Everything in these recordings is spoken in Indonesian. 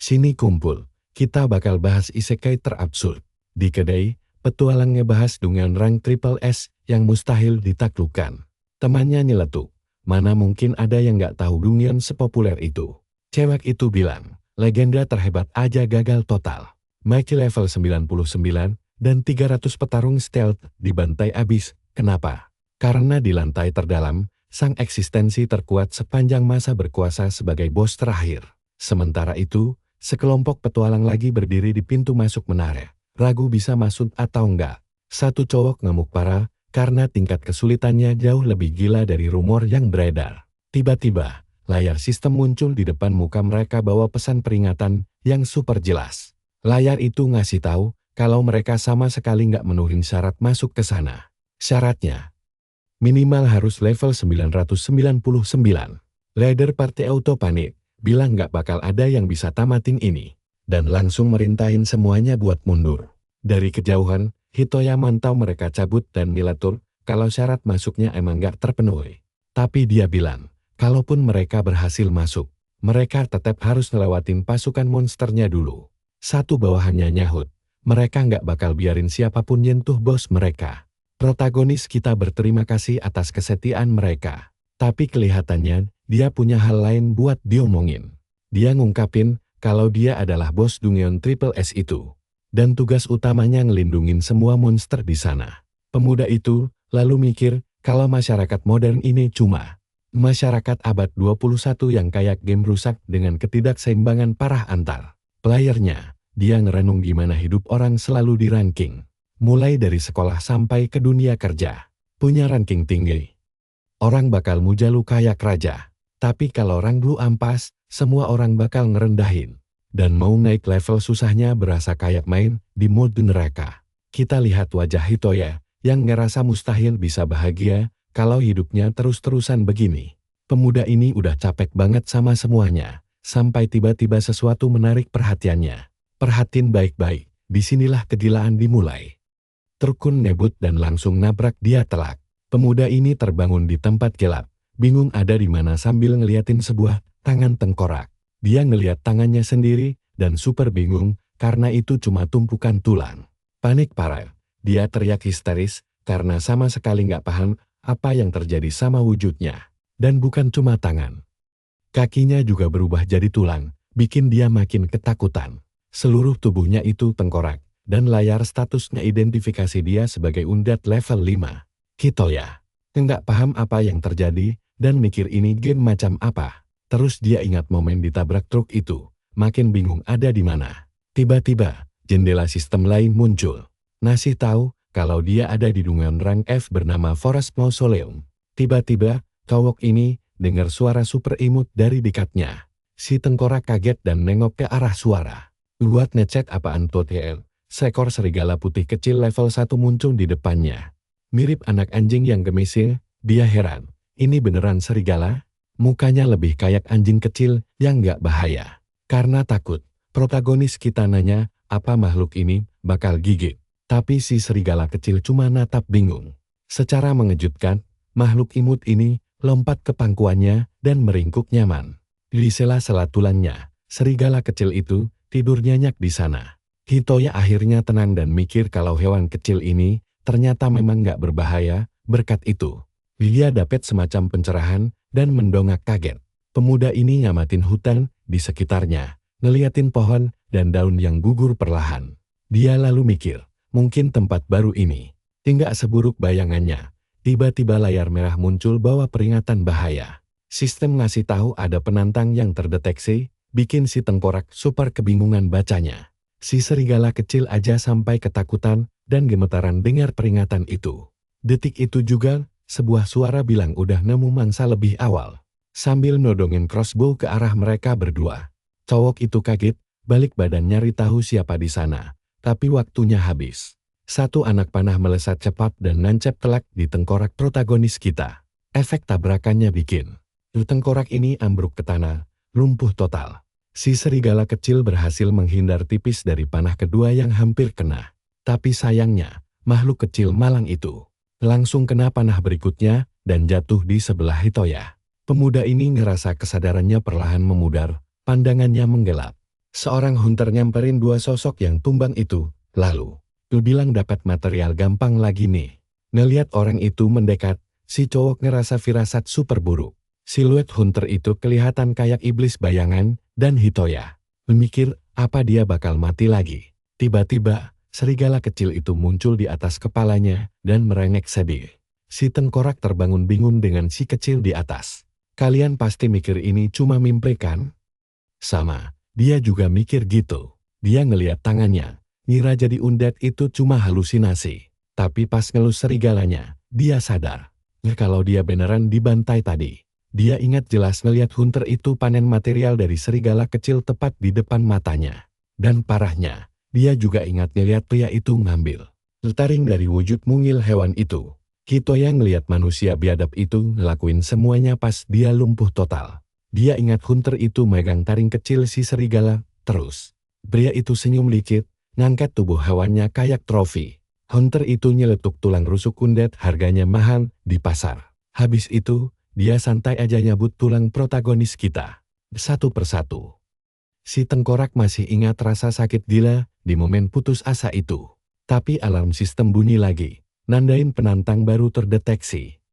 Sini kumpul, kita bakal bahas isekai terabsurd. Di kedai, petualang ngebahas dengan rang triple S yang mustahil ditaklukkan. Temannya nyeletuk, mana mungkin ada yang gak tahu Dungeon sepopuler itu. Cewek itu bilang, legenda terhebat aja gagal total. Maki level 99 dan 300 petarung stealth dibantai abis. Kenapa? Karena di lantai terdalam, sang eksistensi terkuat sepanjang masa berkuasa sebagai bos terakhir. Sementara itu, sekelompok petualang lagi berdiri di pintu masuk menara. Ragu bisa masuk atau enggak. Satu cowok ngamuk parah karena tingkat kesulitannya jauh lebih gila dari rumor yang beredar. Tiba-tiba, layar sistem muncul di depan muka mereka bawa pesan peringatan yang super jelas. Layar itu ngasih tahu kalau mereka sama sekali nggak menuhin syarat masuk ke sana. Syaratnya, minimal harus level 999. Leader party auto panik, bilang nggak bakal ada yang bisa tamatin ini. Dan langsung merintahin semuanya buat mundur. Dari kejauhan, Hitoya mantau mereka cabut dan milatur kalau syarat masuknya emang nggak terpenuhi. Tapi dia bilang, kalaupun mereka berhasil masuk, mereka tetap harus ngelewatin pasukan monsternya dulu. Satu bawahannya nyahut, mereka nggak bakal biarin siapapun nyentuh bos mereka. Protagonis kita berterima kasih atas kesetiaan mereka. Tapi kelihatannya, dia punya hal lain buat diomongin. Dia ngungkapin, kalau dia adalah bos Dungeon Triple S itu. Dan tugas utamanya ngelindungin semua monster di sana. Pemuda itu lalu mikir kalau masyarakat modern ini cuma masyarakat abad 21 yang kayak game rusak dengan ketidakseimbangan parah antar playernya. Dia ngerenung gimana hidup orang selalu di ranking. Mulai dari sekolah sampai ke dunia kerja. Punya ranking tinggi. Orang bakal muja lu kayak raja. Tapi kalau rang lu ampas, semua orang bakal ngerendahin. Dan mau naik level susahnya berasa kayak main di mode neraka. Kita lihat wajah Hitoya yang ngerasa mustahil bisa bahagia kalau hidupnya terus-terusan begini. Pemuda ini udah capek banget sama semuanya. Sampai tiba-tiba sesuatu menarik perhatiannya. Perhatiin baik-baik, disinilah kegilaan dimulai. Terkun nebut dan langsung nabrak dia telak. Pemuda ini terbangun di tempat gelap. Bingung ada di mana sambil ngeliatin sebuah tangan tengkorak. Dia ngeliat tangannya sendiri dan super bingung karena itu cuma tumpukan tulang. Panik parah. Dia teriak histeris karena sama sekali nggak paham apa yang terjadi sama wujudnya. Dan bukan cuma tangan. Kakinya juga berubah jadi tulang, bikin dia makin ketakutan. Seluruh tubuhnya itu tengkorak dan layar statusnya identifikasi dia sebagai undead level 5. Hitoya nggak paham apa yang terjadi dan mikir ini game macam apa. Terus dia ingat momen ditabrak truk itu. Makin bingung ada di mana. Tiba-tiba, jendela sistem lain muncul. Ngasih tahu kalau dia ada di Dungeon rank F bernama Forest Mausoleum. Tiba-tiba, cowok ini dengar suara super imut dari dekatnya. Si tengkorak kaget dan nengok ke arah suara. Buat ngecek apaan tuh TL. Seekor serigala putih kecil level 1 muncul di depannya. Mirip anak anjing yang gemesin, dia heran. Ini beneran serigala? Mukanya lebih kayak anjing kecil yang gak bahaya. Karena takut, protagonis kita nanya apa makhluk ini bakal gigit. Tapi si serigala kecil cuma natap bingung. Secara mengejutkan, makhluk imut ini lompat ke pangkuannya dan meringkuk nyaman. Di sela-sela tulangnya, serigala kecil itu tidur nyenyak di sana. Hitoya akhirnya tenang dan mikir kalau hewan kecil ini ternyata memang gak berbahaya. Berkat itu, dia dapat semacam pencerahan dan mendongak kaget. Pemuda ini ngamatin hutan di sekitarnya, ngeliatin pohon dan daun yang gugur perlahan. Dia lalu mikir, mungkin tempat baru ini tidak seburuk bayangannya. Tiba-tiba layar merah muncul bawa peringatan bahaya. Sistem ngasih tahu ada penantang yang terdeteksi, bikin si tengkorak super kebingungan bacanya. Si serigala kecil aja sampai ketakutan dan gemetaran dengar peringatan itu. Detik itu juga, sebuah suara bilang udah nemu mangsa lebih awal. Sambil nodongin crossbow ke arah mereka berdua. Cowok itu kaget, balik badan nyari tahu siapa di sana. Tapi waktunya habis. Satu anak panah melesat cepat dan nancep telak di tengkorak protagonis kita. Efek tabrakannya bikin tengkorak ini ambruk ke tanah, lumpuh total. Si serigala kecil berhasil menghindar tipis dari panah kedua yang hampir kena. Tapi sayangnya, makhluk kecil malang itu langsung kena panah berikutnya dan jatuh di sebelah Hitoya. Pemuda ini ngerasa kesadarannya perlahan memudar, pandangannya menggelap. Seorang hunter nyamperin dua sosok yang tumbang itu, lalu, lu bilang dapat material gampang lagi nih. Ngeliat orang itu mendekat, si cowok ngerasa firasat super buruk. Siluet hunter itu kelihatan kayak iblis bayangan, dan Hitoya memikir apa dia bakal mati lagi. Tiba-tiba, serigala kecil itu muncul di atas kepalanya, dan merengek sedih. Si tengkorak terbangun bingung dengan si kecil di atas. Kalian pasti mikir ini cuma mimpi kan? Sama, dia juga mikir gitu. Dia ngeliat tangannya, ngira jadi undead itu cuma halusinasi. Tapi pas ngelus serigalanya, dia sadar. Kalau dia beneran dibantai tadi. Dia ingat jelas ngeliat hunter itu panen material dari serigala kecil tepat di depan matanya. Dan parahnya, dia juga ingat ngeliat pria itu ngambil taring dari wujud mungil hewan itu. Hitoya ngeliat manusia biadab itu ngelakuin semuanya pas dia lumpuh total. Dia ingat hunter itu megang taring kecil si serigala, terus. Pria itu senyum dikit, ngangkat tubuh hewannya kayak trofi. Hunter itu nyeletuk tulang rusuk undead harganya mahal di pasar. Habis itu, dia santai aja nyabut tulang protagonis kita. Satu persatu. Si tengkorak masih ingat rasa sakit gila di momen putus asa itu. Tapi alarm sistem bunyi lagi, nandain penantang baru terdeteksi.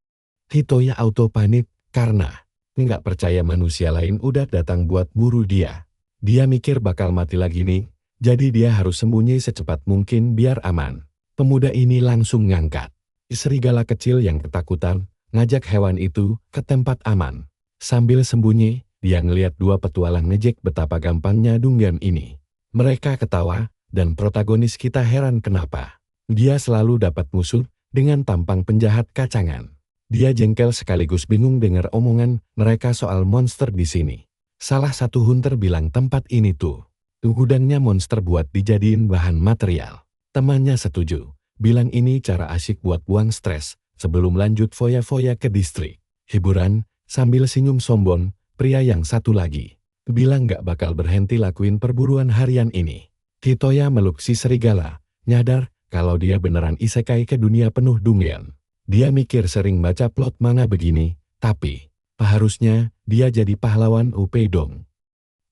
Hitoya auto panik karena nggak percaya manusia lain udah datang buat buru dia. Dia mikir bakal mati lagi nih, jadi dia harus sembunyi secepat mungkin biar aman. Pemuda ini langsung ngangkat serigala kecil yang ketakutan, ngajak hewan itu ke tempat aman. Sambil sembunyi, dia ngeliat dua petualang ngejek betapa gampangnya dunggan ini. Mereka ketawa, dan protagonis kita heran kenapa. Dia selalu dapat musuh dengan tampang penjahat kacangan. Dia jengkel sekaligus bingung dengar omongan mereka soal monster di sini. Salah satu hunter bilang tempat ini tuh gudangnya monster buat dijadiin bahan material. Temannya setuju, bilang ini cara asyik buat buang stres sebelum lanjut foya-foya ke distrik. Hiburan, sambil senyum sombong, pria yang satu lagi bilang gak bakal berhenti lakuin perburuan harian ini. Hitoya meluk si serigala, nyadar kalau dia beneran isekai ke dunia penuh dungyan. Dia mikir sering baca plot manga begini, tapi harusnya dia jadi pahlawan UP dong.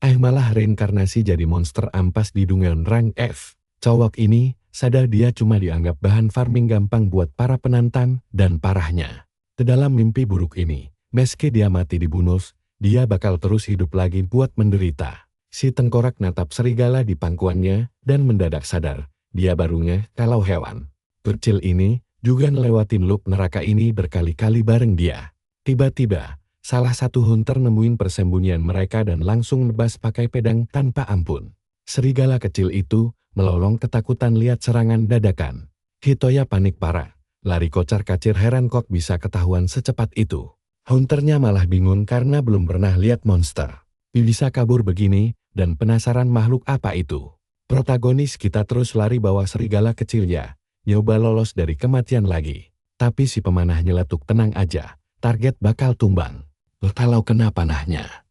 Malah reinkarnasi jadi monster ampas di dungyan rank F. Cowok ini sadar dia cuma dianggap bahan farming gampang buat para penantang, dan parahnya. Dalam mimpi buruk ini, meski dia mati dibunuh, dia bakal terus hidup lagi buat menderita. Si tengkorak natap serigala di pangkuannya, dan mendadak sadar, dia barunya kalau hewan kecil ini juga ngelewatin loop neraka ini berkali-kali bareng dia. Tiba-tiba, salah satu hunter nemuin persembunyian mereka dan langsung nebas pakai pedang tanpa ampun. Serigala kecil itu melolong ketakutan lihat serangan dadakan. Hitoya panik parah, lari kocar-kacir heran kok bisa ketahuan secepat itu. Hunternya malah bingung karena belum pernah lihat monster. Bisa kabur begini, dan penasaran makhluk apa itu. Protagonis kita terus lari bawa serigala kecilnya, nyoba lolos dari kematian lagi. Tapi si pemanah nyeletuk tenang aja, target bakal tumbang. Kalau kena panahnya.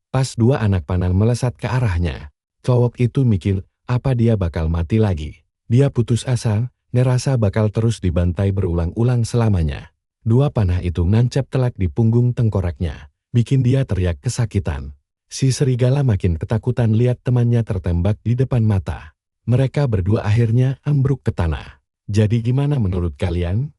Pas dua anak panah melesat ke arahnya, cowok itu mikir, apa dia bakal mati lagi? Dia putus asa, ngerasa bakal terus dibantai berulang-ulang selamanya. Dua panah itu nancap telak di punggung tengkoraknya, bikin dia teriak kesakitan. Si serigala makin ketakutan lihat temannya tertembak di depan mata. Mereka berdua akhirnya ambruk ke tanah. Jadi gimana menurut kalian?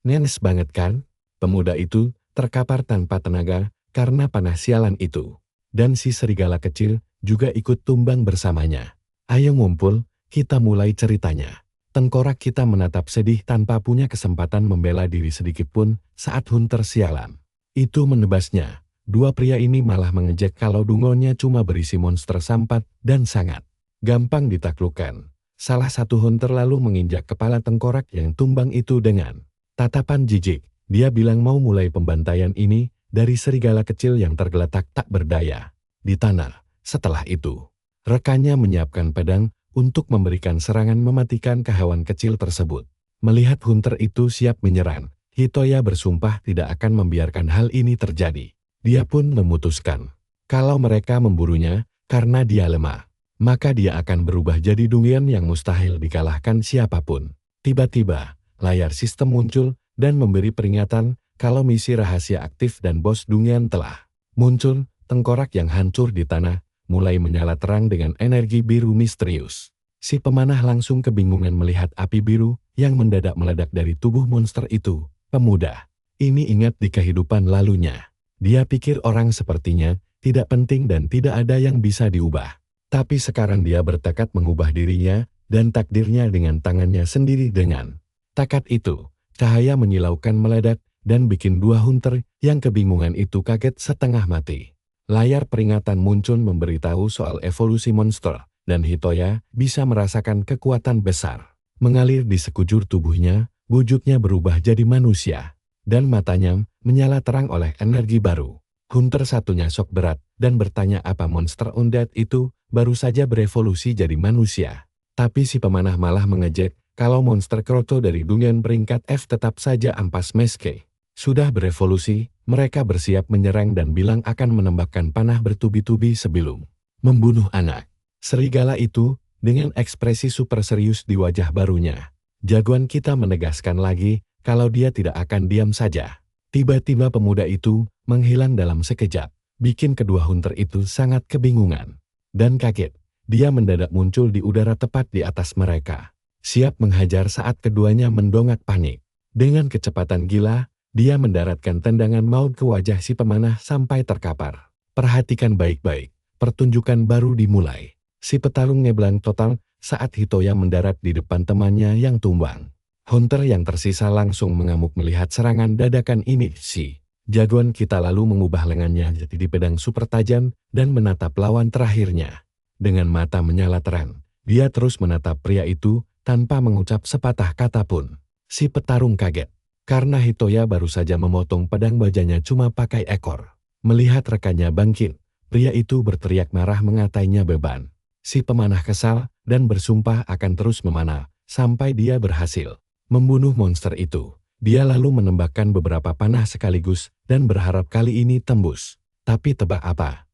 Ngenes banget kan? Pemuda itu terkapar tanpa tenaga karena panah sialan itu. Dan si serigala kecil juga ikut tumbang bersamanya. Ayo ngumpul, kita mulai ceritanya. Tengkorak kita menatap sedih tanpa punya kesempatan membela diri sedikitpun saat hunter sialan itu menebasnya. Dua pria ini malah mengejek kalau dungonya cuma berisi monster sampat dan sangat gampang ditaklukkan. Salah satu hunter lalu menginjak kepala tengkorak yang tumbang itu dengan tatapan jijik. Dia bilang mau mulai pembantaian ini dari serigala kecil yang tergeletak tak berdaya di tanah. Setelah itu, rekannya menyiapkan pedang untuk memberikan serangan mematikan ke hewan kecil tersebut. Melihat hunter itu siap menyerang, Hitoya bersumpah tidak akan membiarkan hal ini terjadi. Dia pun memutuskan, kalau mereka memburunya karena dia lemah, maka dia akan berubah jadi dungyan yang mustahil dikalahkan siapapun. Tiba-tiba, layar sistem muncul dan memberi peringatan kalau misi rahasia aktif dan bos dungyan telah muncul. Tengkorak yang hancur di tanah mulai menyala terang dengan energi biru misterius. Si pemanah langsung kebingungan melihat api biru yang mendadak meledak dari tubuh monster itu. Pemuda ini ingat di kehidupan lalunya. Dia pikir orang sepertinya tidak penting dan tidak ada yang bisa diubah. Tapi sekarang dia bertekad mengubah dirinya dan takdirnya dengan tangannya sendiri. Dengan tekad itu, cahaya menyilaukan meledak dan bikin dua hunter yang kebingungan itu kaget setengah mati. Layar peringatan muncul memberitahu soal evolusi monster, dan Hitoya bisa merasakan kekuatan besar mengalir di sekujur tubuhnya. Wujudnya berubah jadi manusia, dan matanya menyala terang oleh energi baru. Hunter satunya shock berat dan bertanya apa monster undead itu baru saja berevolusi jadi manusia. Tapi si pemanah malah mengejek kalau monster kroto dari dunia peringkat F tetap saja ampas meske. Sudah berevolusi, mereka bersiap menyerang dan bilang akan menembakkan panah bertubi-tubi sebelum membunuh anak serigala itu dengan ekspresi super serius di wajah barunya. Jagoan kita menegaskan lagi kalau dia tidak akan diam saja. Tiba-tiba pemuda itu menghilang dalam sekejap, bikin kedua hunter itu sangat kebingungan dan kaget. Dia mendadak muncul di udara tepat di atas mereka, siap menghajar saat keduanya mendongak panik. Dengan kecepatan gila, dia mendaratkan tendangan maut ke wajah si pemanah sampai terkapar. Perhatikan baik-baik, pertunjukan baru dimulai. Si petarung ngeblang total saat Hitoya mendarat di depan temannya yang tumbang. Hunter yang tersisa langsung mengamuk melihat serangan dadakan ini. Si jagoan kita lalu mengubah lengannya jadi pedang super tajam dan menatap lawan terakhirnya. Dengan mata menyala terang, dia terus menatap pria itu tanpa mengucap sepatah kata pun. Si petarung kaget, karena Hitoya baru saja memotong pedang bajanya cuma pakai ekor. Melihat rekannya bangkit, pria itu berteriak marah mengatainya beban. Si pemanah kesal dan bersumpah akan terus memanah sampai dia berhasil membunuh monster itu. Dia lalu menembakkan beberapa panah sekaligus dan berharap kali ini tembus. Tapi tebak apa?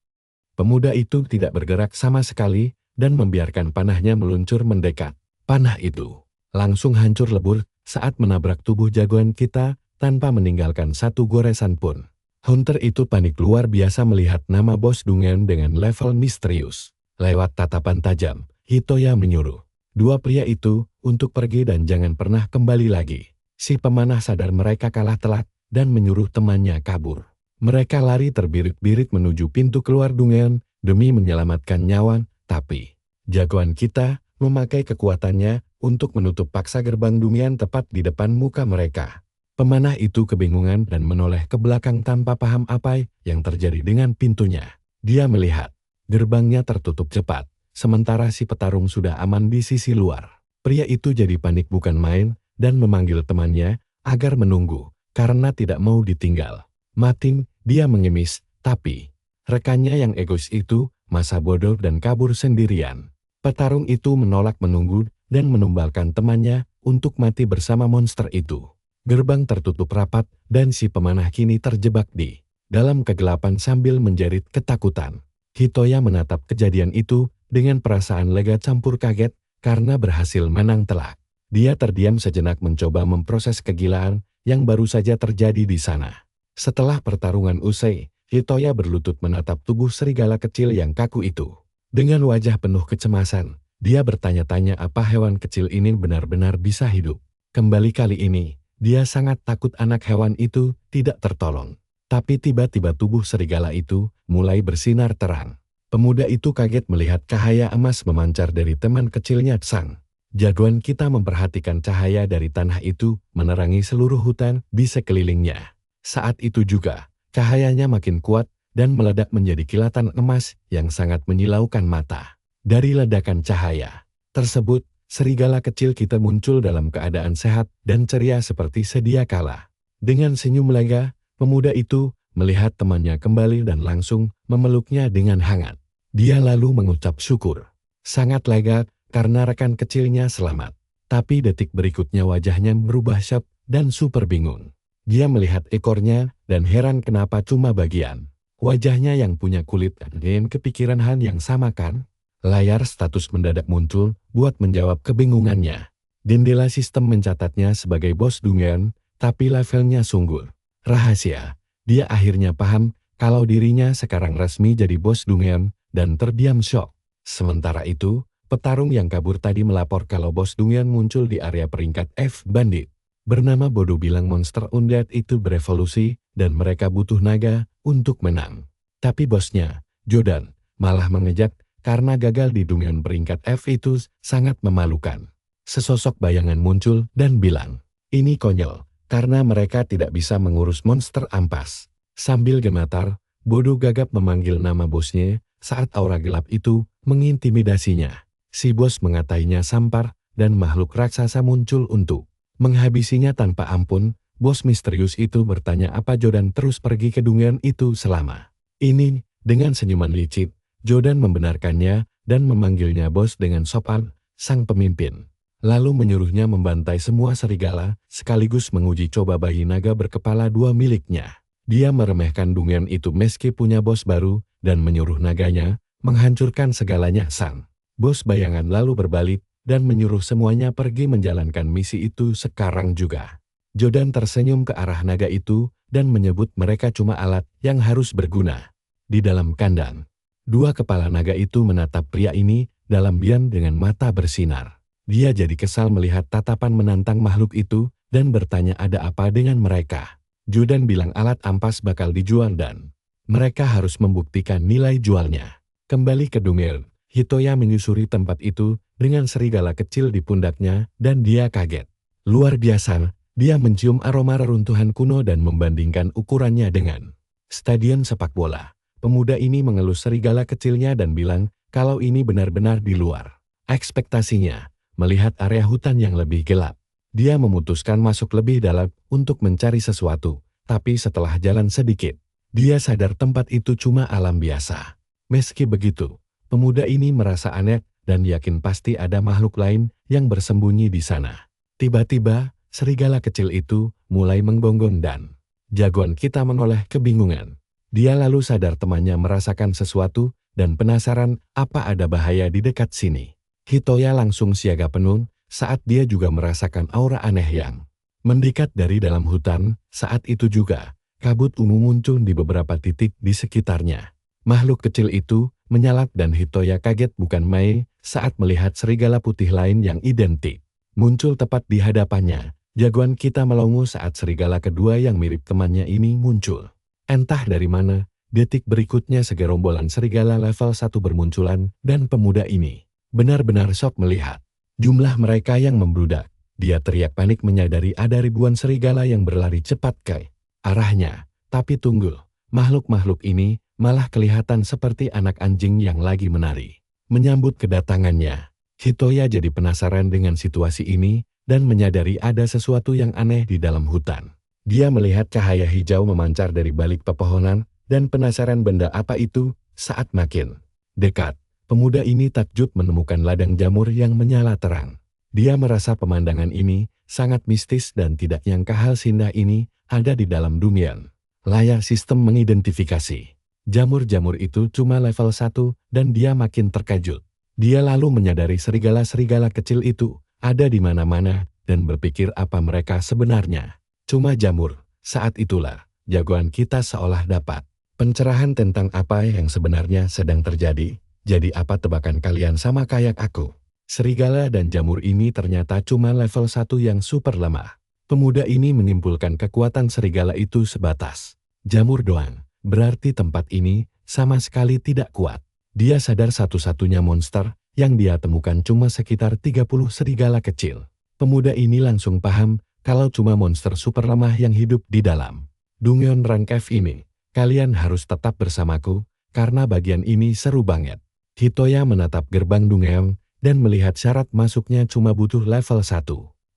Pemuda itu tidak bergerak sama sekali dan membiarkan panahnya meluncur mendekat. Panah itu langsung hancur lebur saat menabrak tubuh jagoan kita tanpa meninggalkan satu goresan pun. Hunter itu panik luar biasa melihat nama bos Dungen dengan level misterius. Lewat tatapan tajam, Hitoya menyuruh dua pria itu untuk pergi dan jangan pernah kembali lagi. Si pemanah sadar mereka kalah telak dan menyuruh temannya kabur. Mereka lari terbirit-birit menuju pintu keluar Dungen demi menyelamatkan nyawa, tapi jagoan kita memakai kekuatannya untuk menutup paksa gerbang Dungen tepat di depan muka mereka. Pemanah itu kebingungan dan menoleh ke belakang tanpa paham apa yang terjadi dengan pintunya. Dia melihat gerbangnya tertutup cepat, sementara si petarung sudah aman di sisi luar. Pria itu jadi panik bukan main dan memanggil temannya agar menunggu karena tidak mau ditinggal. Mati, dia mengemis, tapi rekannya yang egois itu masa bodoh dan kabur sendirian. Petarung itu menolak menunggu dan menumbalkan temannya untuk mati bersama monster itu. Gerbang tertutup rapat dan si pemanah kini terjebak di dalam kegelapan sambil menjerit ketakutan. Hitoya menatap kejadian itu dengan perasaan lega campur kaget karena berhasil menang telak. Dia terdiam sejenak mencoba memproses kegilaan yang baru saja terjadi di sana. Setelah pertarungan usai, Hitoya berlutut menatap tubuh serigala kecil yang kaku itu. Dengan wajah penuh kecemasan, dia bertanya-tanya apa hewan kecil ini benar-benar bisa hidup. Kembali kali ini, dia sangat takut anak hewan itu tidak tertolong. Tapi tiba-tiba tubuh serigala itu mulai bersinar terang. Pemuda itu kaget melihat cahaya emas memancar dari teman kecilnya Tsang. Jagoan kita memperhatikan cahaya dari tanah itu menerangi seluruh hutan di sekelilingnya. Saat itu juga, cahayanya makin kuat dan meledak menjadi kilatan emas yang sangat menyilaukan mata. Dari ledakan cahaya tersebut, serigala kecil kita muncul dalam keadaan sehat dan ceria seperti sedia kala. Dengan senyum lega, pemuda itu melihat temannya kembali dan langsung memeluknya dengan hangat. Dia lalu mengucap syukur. Sangat lega karena rekan kecilnya selamat. Tapi detik berikutnya wajahnya berubah syok dan super bingung. Dia melihat ekornya dan heran kenapa cuma bagian wajahnya yang punya kulit. Dan kepikiran hal yang sama kan? Layar status mendadak muncul buat menjawab kebingungannya. Jendela sistem mencatatnya sebagai bos Dungen, tapi levelnya sungguh rahasia. Dia akhirnya paham kalau dirinya sekarang resmi jadi bos Dungen dan terdiam syok. Sementara itu, petarung yang kabur tadi melapor kalau bos Dungeon muncul di area peringkat F Bandit. Bernama Bodo bilang monster undead itu berevolusi dan mereka butuh naga untuk menang. Tapi bosnya, Jordan, malah mengejek karena gagal di Dungeon peringkat F itu sangat memalukan. Sesosok bayangan muncul dan bilang, ini konyol, karena mereka tidak bisa mengurus monster ampas. Sambil gemetar, Bodo gagap memanggil nama bosnya saat aura gelap itu mengintimidasinya. Si bos mengatainya sampar dan makhluk raksasa muncul untuk menghabisinya tanpa ampun. Bos misterius itu bertanya apa Jordan terus pergi ke Dungeon itu selama ini. Dengan senyuman licik, Jordan membenarkannya dan memanggilnya bos dengan sopan, sang pemimpin. Lalu menyuruhnya membantai semua serigala, sekaligus menguji coba bayi naga berkepala 2 miliknya. Dia meremehkan Dungeon itu meski punya bos baru, dan menyuruh naganya menghancurkan segalanya. Sang bos bayangan lalu berbalik, dan menyuruh semuanya pergi menjalankan misi itu sekarang juga. Jordan tersenyum ke arah naga itu, dan menyebut mereka cuma alat yang harus berguna. Di dalam kandang, 2 kepala naga itu menatap pria ini dalam-diam dengan mata bersinar. Dia jadi kesal melihat tatapan menantang makhluk itu, dan bertanya ada apa dengan mereka. Jordan bilang alat ampas bakal dijual dan mereka harus membuktikan nilai jualnya. Kembali ke Dungeon, Hitoya menyusuri tempat itu dengan serigala kecil di pundaknya dan dia kaget. Luar biasa, dia mencium aroma reruntuhan kuno dan membandingkan ukurannya dengan stadion sepak bola. Pemuda ini mengelus serigala kecilnya dan bilang kalau ini benar-benar di luar ekspektasinya. Melihat area hutan yang lebih gelap, dia memutuskan masuk lebih dalam untuk mencari sesuatu. Tapi setelah jalan sedikit, dia sadar tempat itu cuma alam biasa. Meski begitu, pemuda ini merasa aneh dan yakin pasti ada makhluk lain yang bersembunyi di sana. Tiba-tiba, serigala kecil itu mulai menggonggong dan jagoan kita menoleh kebingungan. Dia lalu sadar temannya merasakan sesuatu dan penasaran apa ada bahaya di dekat sini. Hitoya langsung siaga penuh saat dia juga merasakan aura aneh yang mendekat dari dalam hutan. Saat itu juga, kabut ungu muncul di beberapa titik di sekitarnya. Makhluk kecil itu menyalak dan Hitoya kaget bukan main saat melihat serigala putih lain yang identik muncul tepat di hadapannya. Jagoan kita melongo saat serigala kedua yang mirip temannya ini muncul. Entah dari mana, detik berikutnya segerombolan serigala level 1 bermunculan dan pemuda ini benar-benar syok melihat jumlah mereka yang membludak. Dia teriak panik menyadari ada ribuan serigala yang berlari cepat ke arahnya. Tapi tunggu, makhluk-makhluk ini malah kelihatan seperti anak anjing yang lagi menari. Menyambut kedatangannya, Hitoya jadi penasaran dengan situasi ini dan menyadari ada sesuatu yang aneh di dalam hutan. Dia melihat cahaya hijau memancar dari balik pepohonan dan penasaran benda apa itu. Saat makin dekat, pemuda ini takjub menemukan ladang jamur yang menyala terang. Dia merasa pemandangan ini sangat mistis dan tidak nyangka hal sindah ini ada di dalam Dungeon. Layar sistem mengidentifikasi jamur-jamur itu cuma level 1 dan dia makin terkejut. Dia lalu menyadari serigala-serigala kecil itu ada di mana-mana dan berpikir apa mereka sebenarnya cuma jamur. Saat itulah jagoan kita seolah dapat pencerahan tentang apa yang sebenarnya sedang terjadi. Jadi apa tebakan kalian sama kayak aku? Serigala dan jamur ini ternyata cuma level 1 yang super lemah. Pemuda ini menyimpulkan kekuatan serigala itu sebatas jamur doang. Berarti tempat ini sama sekali tidak kuat. Dia sadar satu-satunya monster yang dia temukan cuma sekitar 30 serigala kecil. Pemuda ini langsung paham kalau cuma monster super lemah yang hidup di dalam Dungeon Rank F ini. Kalian harus tetap bersamaku karena bagian ini seru banget. Hitoya menatap gerbang Dungeon dan melihat syarat masuknya cuma butuh level 1.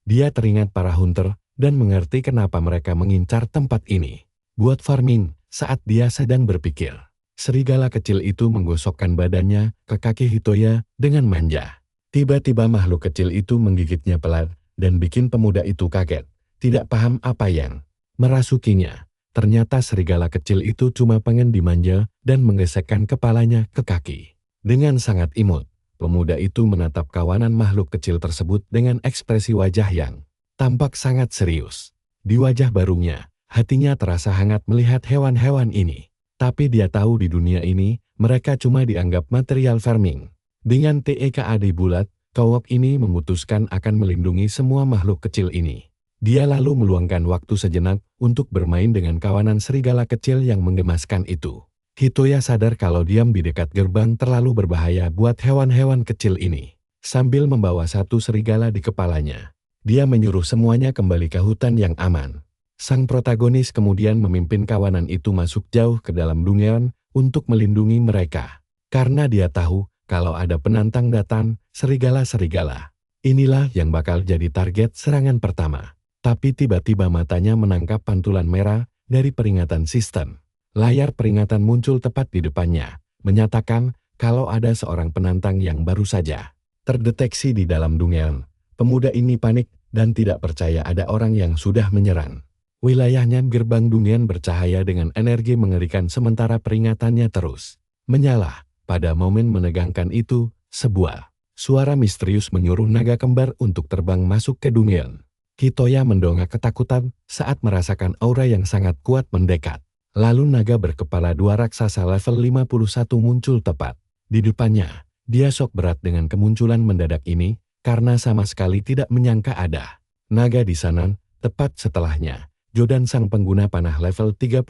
Dia teringat para hunter dan mengerti kenapa mereka mengincar tempat ini. Buat farming. Saat dia sedang berpikir, serigala kecil itu menggosokkan badannya ke kaki Hitoya dengan manja. Tiba-tiba makhluk kecil itu menggigitnya pelat dan bikin pemuda itu kaget. Tidak paham apa yang merasukinya. Ternyata serigala kecil itu cuma pengen dimanja dan menggesekkan kepalanya ke kaki. Dengan sangat imut, pemuda itu menatap kawanan makhluk kecil tersebut dengan ekspresi wajah yang tampak sangat serius. Di wajah barunya, hatinya terasa hangat melihat hewan-hewan ini. Tapi dia tahu di dunia ini mereka cuma dianggap material farming. Dengan TEKAD bulat, Cowok ini memutuskan akan melindungi semua makhluk kecil ini. Dia lalu meluangkan waktu sejenak untuk bermain dengan kawanan serigala kecil yang menggemaskan itu. Hitoya sadar kalau diam di dekat gerbang terlalu berbahaya buat hewan-hewan kecil ini. Sambil membawa satu serigala di kepalanya, dia menyuruh semuanya kembali ke hutan yang aman. Sang protagonis kemudian memimpin kawanan itu masuk jauh ke dalam Dungeon untuk melindungi mereka. Karena dia tahu, kalau ada penantang datang, serigala-serigala inilah yang bakal jadi target serangan pertama. Tapi tiba-tiba matanya menangkap pantulan merah dari peringatan sistem. Layar peringatan muncul tepat di depannya, menyatakan kalau ada seorang penantang yang baru saja terdeteksi di dalam Dungeon. Pemuda ini panik dan tidak percaya ada orang yang sudah menyerang. Wilayahnya gerbang Dungeon bercahaya dengan energi mengerikan sementara peringatannya terus menyala. Pada momen menegangkan itu, sebuah suara misterius menyuruh naga kembar untuk terbang masuk ke Dungeon. Hitoya mendongak ketakutan saat merasakan aura yang sangat kuat mendekat. Lalu naga berkepala dua raksasa level 51 muncul tepat di depannya. Dia shock berat dengan kemunculan mendadak ini, karena sama sekali tidak menyangka ada naga di sana. Tepat setelahnya, Jodan sang pengguna panah level 35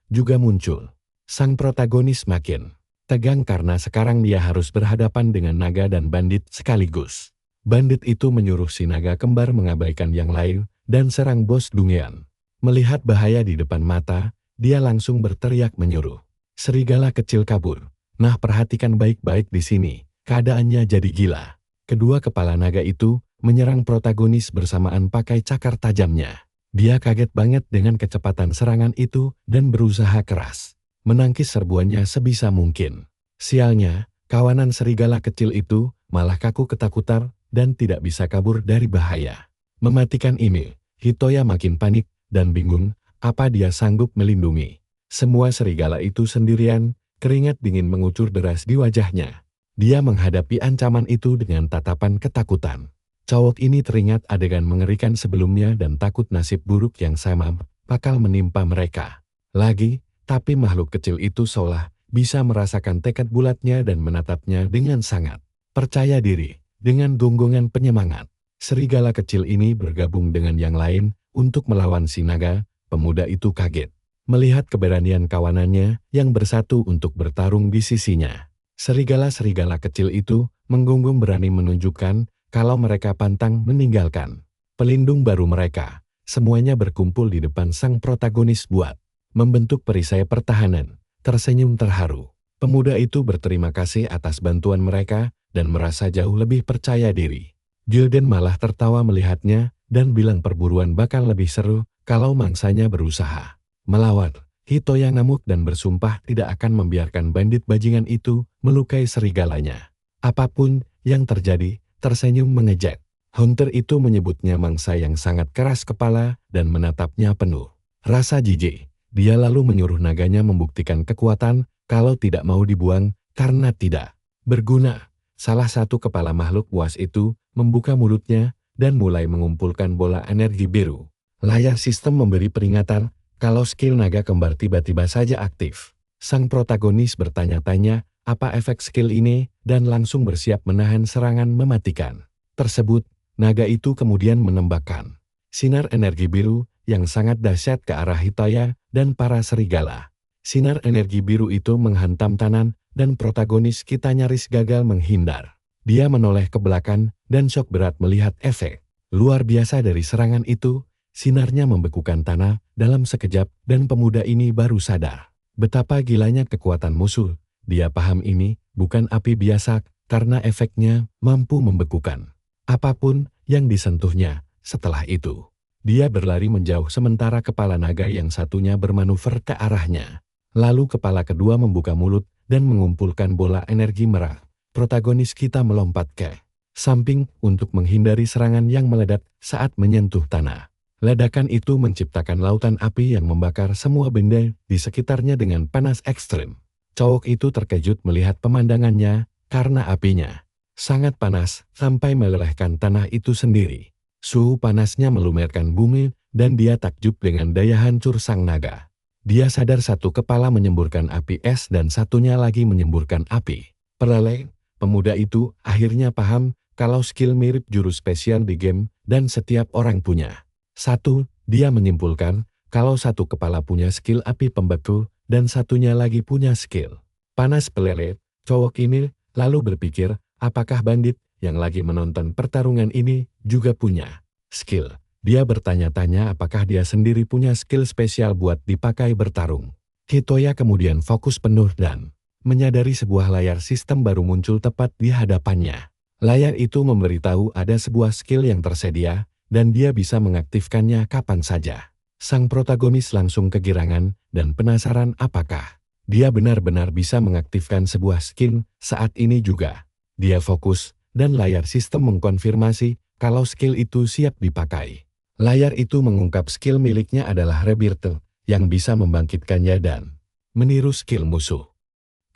juga muncul. Sang protagonis makin tegang karena sekarang dia harus berhadapan dengan naga dan bandit sekaligus. Bandit itu menyuruh si naga kembar mengabaikan yang lain dan serang bos Dungeon. Melihat bahaya di depan mata, dia langsung berteriak menyuruh serigala kecil kabur. Nah, perhatikan baik-baik di sini, keadaannya jadi gila. Kedua kepala naga itu menyerang protagonis bersamaan pakai cakar tajamnya. Dia kaget banget dengan kecepatan serangan itu dan berusaha keras menangkis serbuannya sebisa mungkin. Sialnya, kawanan serigala kecil itu malah kaku ketakutan dan tidak bisa kabur dari bahaya. Mematikan ini, Hitoya makin panik dan bingung apa dia sanggup melindungi semua serigala itu sendirian. Keringat dingin mengucur deras di wajahnya. Dia menghadapi ancaman itu dengan tatapan ketakutan. Cowok ini teringat adegan mengerikan sebelumnya dan takut nasib buruk yang sama bakal menimpa mereka lagi. Tapi makhluk kecil itu seolah bisa merasakan tekad bulatnya dan menatapnya dengan sangat percaya diri. Dengan gonggongan penyemangat, serigala kecil ini bergabung dengan yang lain untuk melawan si naga. Pemuda itu kaget melihat keberanian kawanannya yang bersatu untuk bertarung di sisinya. Serigala-serigala kecil itu menggonggong berani menunjukkan kalau mereka pantang meninggalkan pelindung baru mereka. Semuanya berkumpul di depan sang protagonis buat membentuk perisai pertahanan. Tersenyum terharu, pemuda itu berterima kasih atas bantuan mereka dan merasa jauh lebih percaya diri. Gilden malah tertawa melihatnya dan bilang perburuan bakal lebih seru kalau mangsanya berusaha melawan. Hitoya ngamuk dan bersumpah tidak akan membiarkan bandit bajingan itu melukai serigalanya. Apapun yang terjadi, tersenyum mengejek. Hunter itu menyebutnya mangsa yang sangat keras kepala dan menatapnya penuh rasa jijik. Dia lalu menyuruh naganya membuktikan kekuatan kalau tidak mau dibuang karena tidak berguna. Salah satu kepala makhluk buas itu membuka mulutnya dan mulai mengumpulkan bola energi biru. Layar sistem memberi peringatan kalau skill naga kembar tiba-tiba saja aktif. Sang protagonis bertanya-tanya apa efek skill ini dan langsung bersiap menahan serangan mematikan tersebut. Naga itu kemudian menembakkan sinar energi biru yang sangat dahsyat ke arah Hitoya dan para serigala. Sinar energi biru itu menghantam tanan dan protagonis kita nyaris gagal menghindar. Dia menoleh ke belakang dan shock berat melihat efek luar biasa dari serangan itu. Sinarnya membekukan tanah dalam sekejap dan pemuda ini baru sadar betapa gilanya kekuatan musuh. Dia paham ini bukan api biasa karena efeknya mampu membekukan apapun yang disentuhnya. Setelah itu, dia berlari menjauh sementara kepala naga yang satunya bermanuver ke arahnya. Lalu kepala kedua membuka mulut dan mengumpulkan bola energi merah. Protagonis kita melompat ke samping untuk menghindari serangan yang meledak saat menyentuh tanah. Ledakan itu menciptakan lautan api yang membakar semua benda di sekitarnya dengan panas ekstrim. Cowok itu terkejut melihat pemandangannya karena apinya sangat panas sampai melelehkan tanah itu sendiri. Suhu panasnya melumerkan bumi dan dia takjub dengan daya hancur sang naga. Dia sadar satu kepala menyemburkan api es dan satunya lagi menyemburkan api. Perlahan, pemuda itu akhirnya paham kalau skill mirip jurus spesial di game dan setiap orang punya. Satu, dia menyimpulkan kalau satu kepala punya skill api pembeku dan satunya lagi punya skill panas pelelet. Cowok ini lalu berpikir apakah bandit yang lagi menonton pertarungan ini juga punya skill. Dia bertanya-tanya apakah dia sendiri punya skill spesial buat dipakai bertarung. Hitoya kemudian fokus penuh dan menyadari sebuah layar sistem baru muncul tepat di hadapannya. Layar itu memberitahu ada sebuah skill yang tersedia, dan dia bisa mengaktifkannya kapan saja. Sang protagonis langsung kegirangan dan penasaran apakah dia benar-benar bisa mengaktifkan sebuah skill saat ini juga. Dia fokus, dan layar sistem mengkonfirmasi kalau skill itu siap dipakai. Layar itu mengungkap skill miliknya adalah Rebirth, yang bisa membangkitkannya dan meniru skill musuh.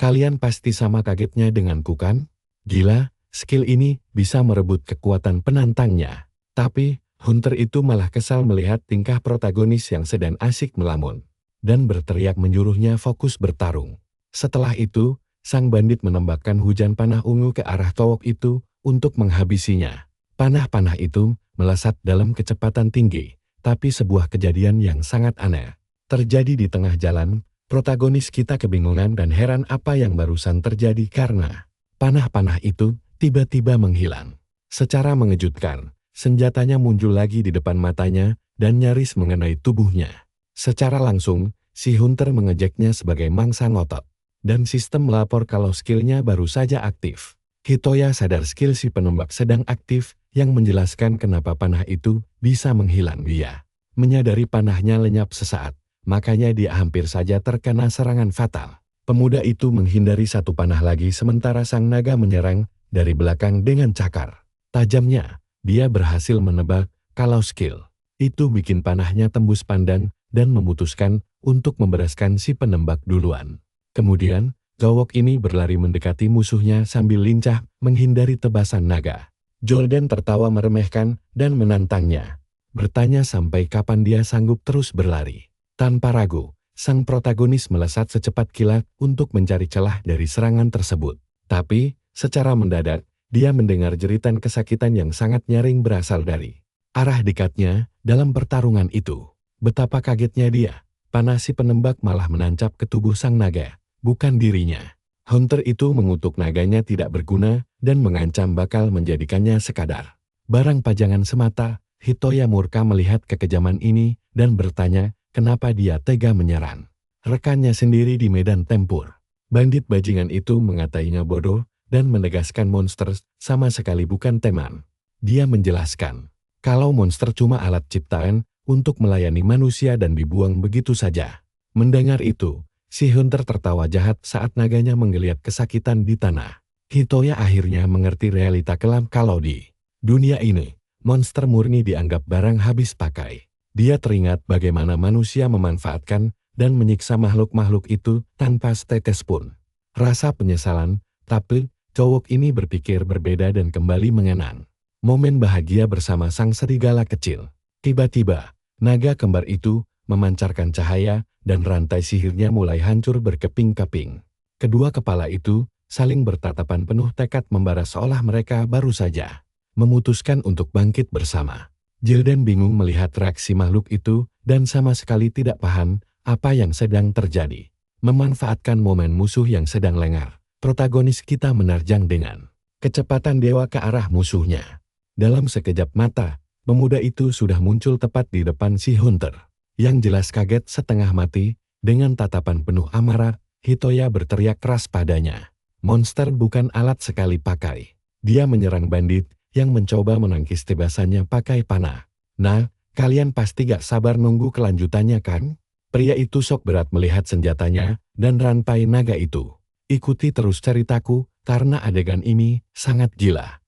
Kalian pasti sama kagetnya denganku kan? Gila, skill ini bisa merebut kekuatan penantangnya. Tapi, Hunter itu malah kesal melihat tingkah protagonis yang sedang asik melamun, dan berteriak menyuruhnya fokus bertarung. Setelah itu, sang bandit menembakkan hujan panah ungu ke arah cowok itu untuk menghabisinya. Panah-panah itu melesat dalam kecepatan tinggi, tapi sebuah kejadian yang sangat aneh terjadi di tengah jalan. Protagonis kita kebingungan dan heran apa yang barusan terjadi karena panah-panah itu tiba-tiba menghilang. Secara mengejutkan, senjatanya muncul lagi di depan matanya dan nyaris mengenai tubuhnya. Secara langsung, si Hunter mengejeknya sebagai mangsa ngotot, dan sistem melapor kalau skillnya baru saja aktif. Hitoya sadar skill si penembak sedang aktif, yang menjelaskan kenapa panah itu bisa menghilang. Dia menyadari panahnya lenyap sesaat, makanya dia hampir saja terkena serangan fatal. Pemuda itu menghindari satu panah lagi sementara sang naga menyerang dari belakang dengan cakar tajamnya. Dia berhasil menebak kalau skill itu bikin panahnya tembus pandang dan memutuskan untuk memberaskan si penembak duluan. Kemudian, cowok ini berlari mendekati musuhnya sambil lincah menghindari tebasan naga. Jordan tertawa meremehkan dan menantangnya, bertanya sampai kapan dia sanggup terus berlari. Tanpa ragu, sang protagonis melesat secepat kilat untuk mencari celah dari serangan tersebut. Tapi, secara mendadak, dia mendengar jeritan kesakitan yang sangat nyaring berasal dari arah dekatnya dalam pertarungan itu. Betapa kagetnya dia, panah si penembak malah menancap ke tubuh sang naga, bukan dirinya. Hunter itu mengutuk naganya tidak berguna dan mengancam bakal menjadikannya sekadar barang pajangan semata. Hitoya murka melihat kekejaman ini dan bertanya kenapa dia tega menyerang rekannya sendiri di medan tempur. Bandit bajingan itu mengatainya bodoh dan menegaskan monster sama sekali bukan teman. Dia menjelaskan kalau monster cuma alat ciptaan untuk melayani manusia dan dibuang begitu saja. Mendengar itu, si Hunter tertawa jahat saat naganya menggeliat kesakitan di tanah. Hitoya akhirnya mengerti realita kelam kalau di dunia ini, monster murni dianggap barang habis pakai. Dia teringat bagaimana manusia memanfaatkan dan menyiksa makhluk-makhluk itu tanpa setetes pun rasa penyesalan, tapi cowok ini berpikir berbeda dan kembali mengenang momen bahagia bersama sang serigala kecil. Tiba-tiba, naga kembar itu memancarkan cahaya dan rantai sihirnya mulai hancur berkeping-keping. Kedua kepala itu saling bertatapan penuh tekad membara seolah mereka baru saja memutuskan untuk bangkit bersama. Jordan bingung melihat reaksi makhluk itu dan sama sekali tidak paham apa yang sedang terjadi. Memanfaatkan momen musuh yang sedang lengah, protagonis kita menerjang dengan kecepatan dewa ke arah musuhnya. Dalam sekejap mata, pemuda itu sudah muncul tepat di depan si Hunter. Yang jelas kaget setengah mati, dengan tatapan penuh amarah, Hitoya berteriak keras padanya. Monster bukan alat sekali pakai. Dia menyerang bandit yang mencoba menangkis tebasannya pakai panah. Nah, kalian pasti gak sabar nunggu kelanjutannya kan? Pria itu sok berat melihat senjatanya dan rantai naga itu. Ikuti terus ceritaku, karena adegan ini sangat gila.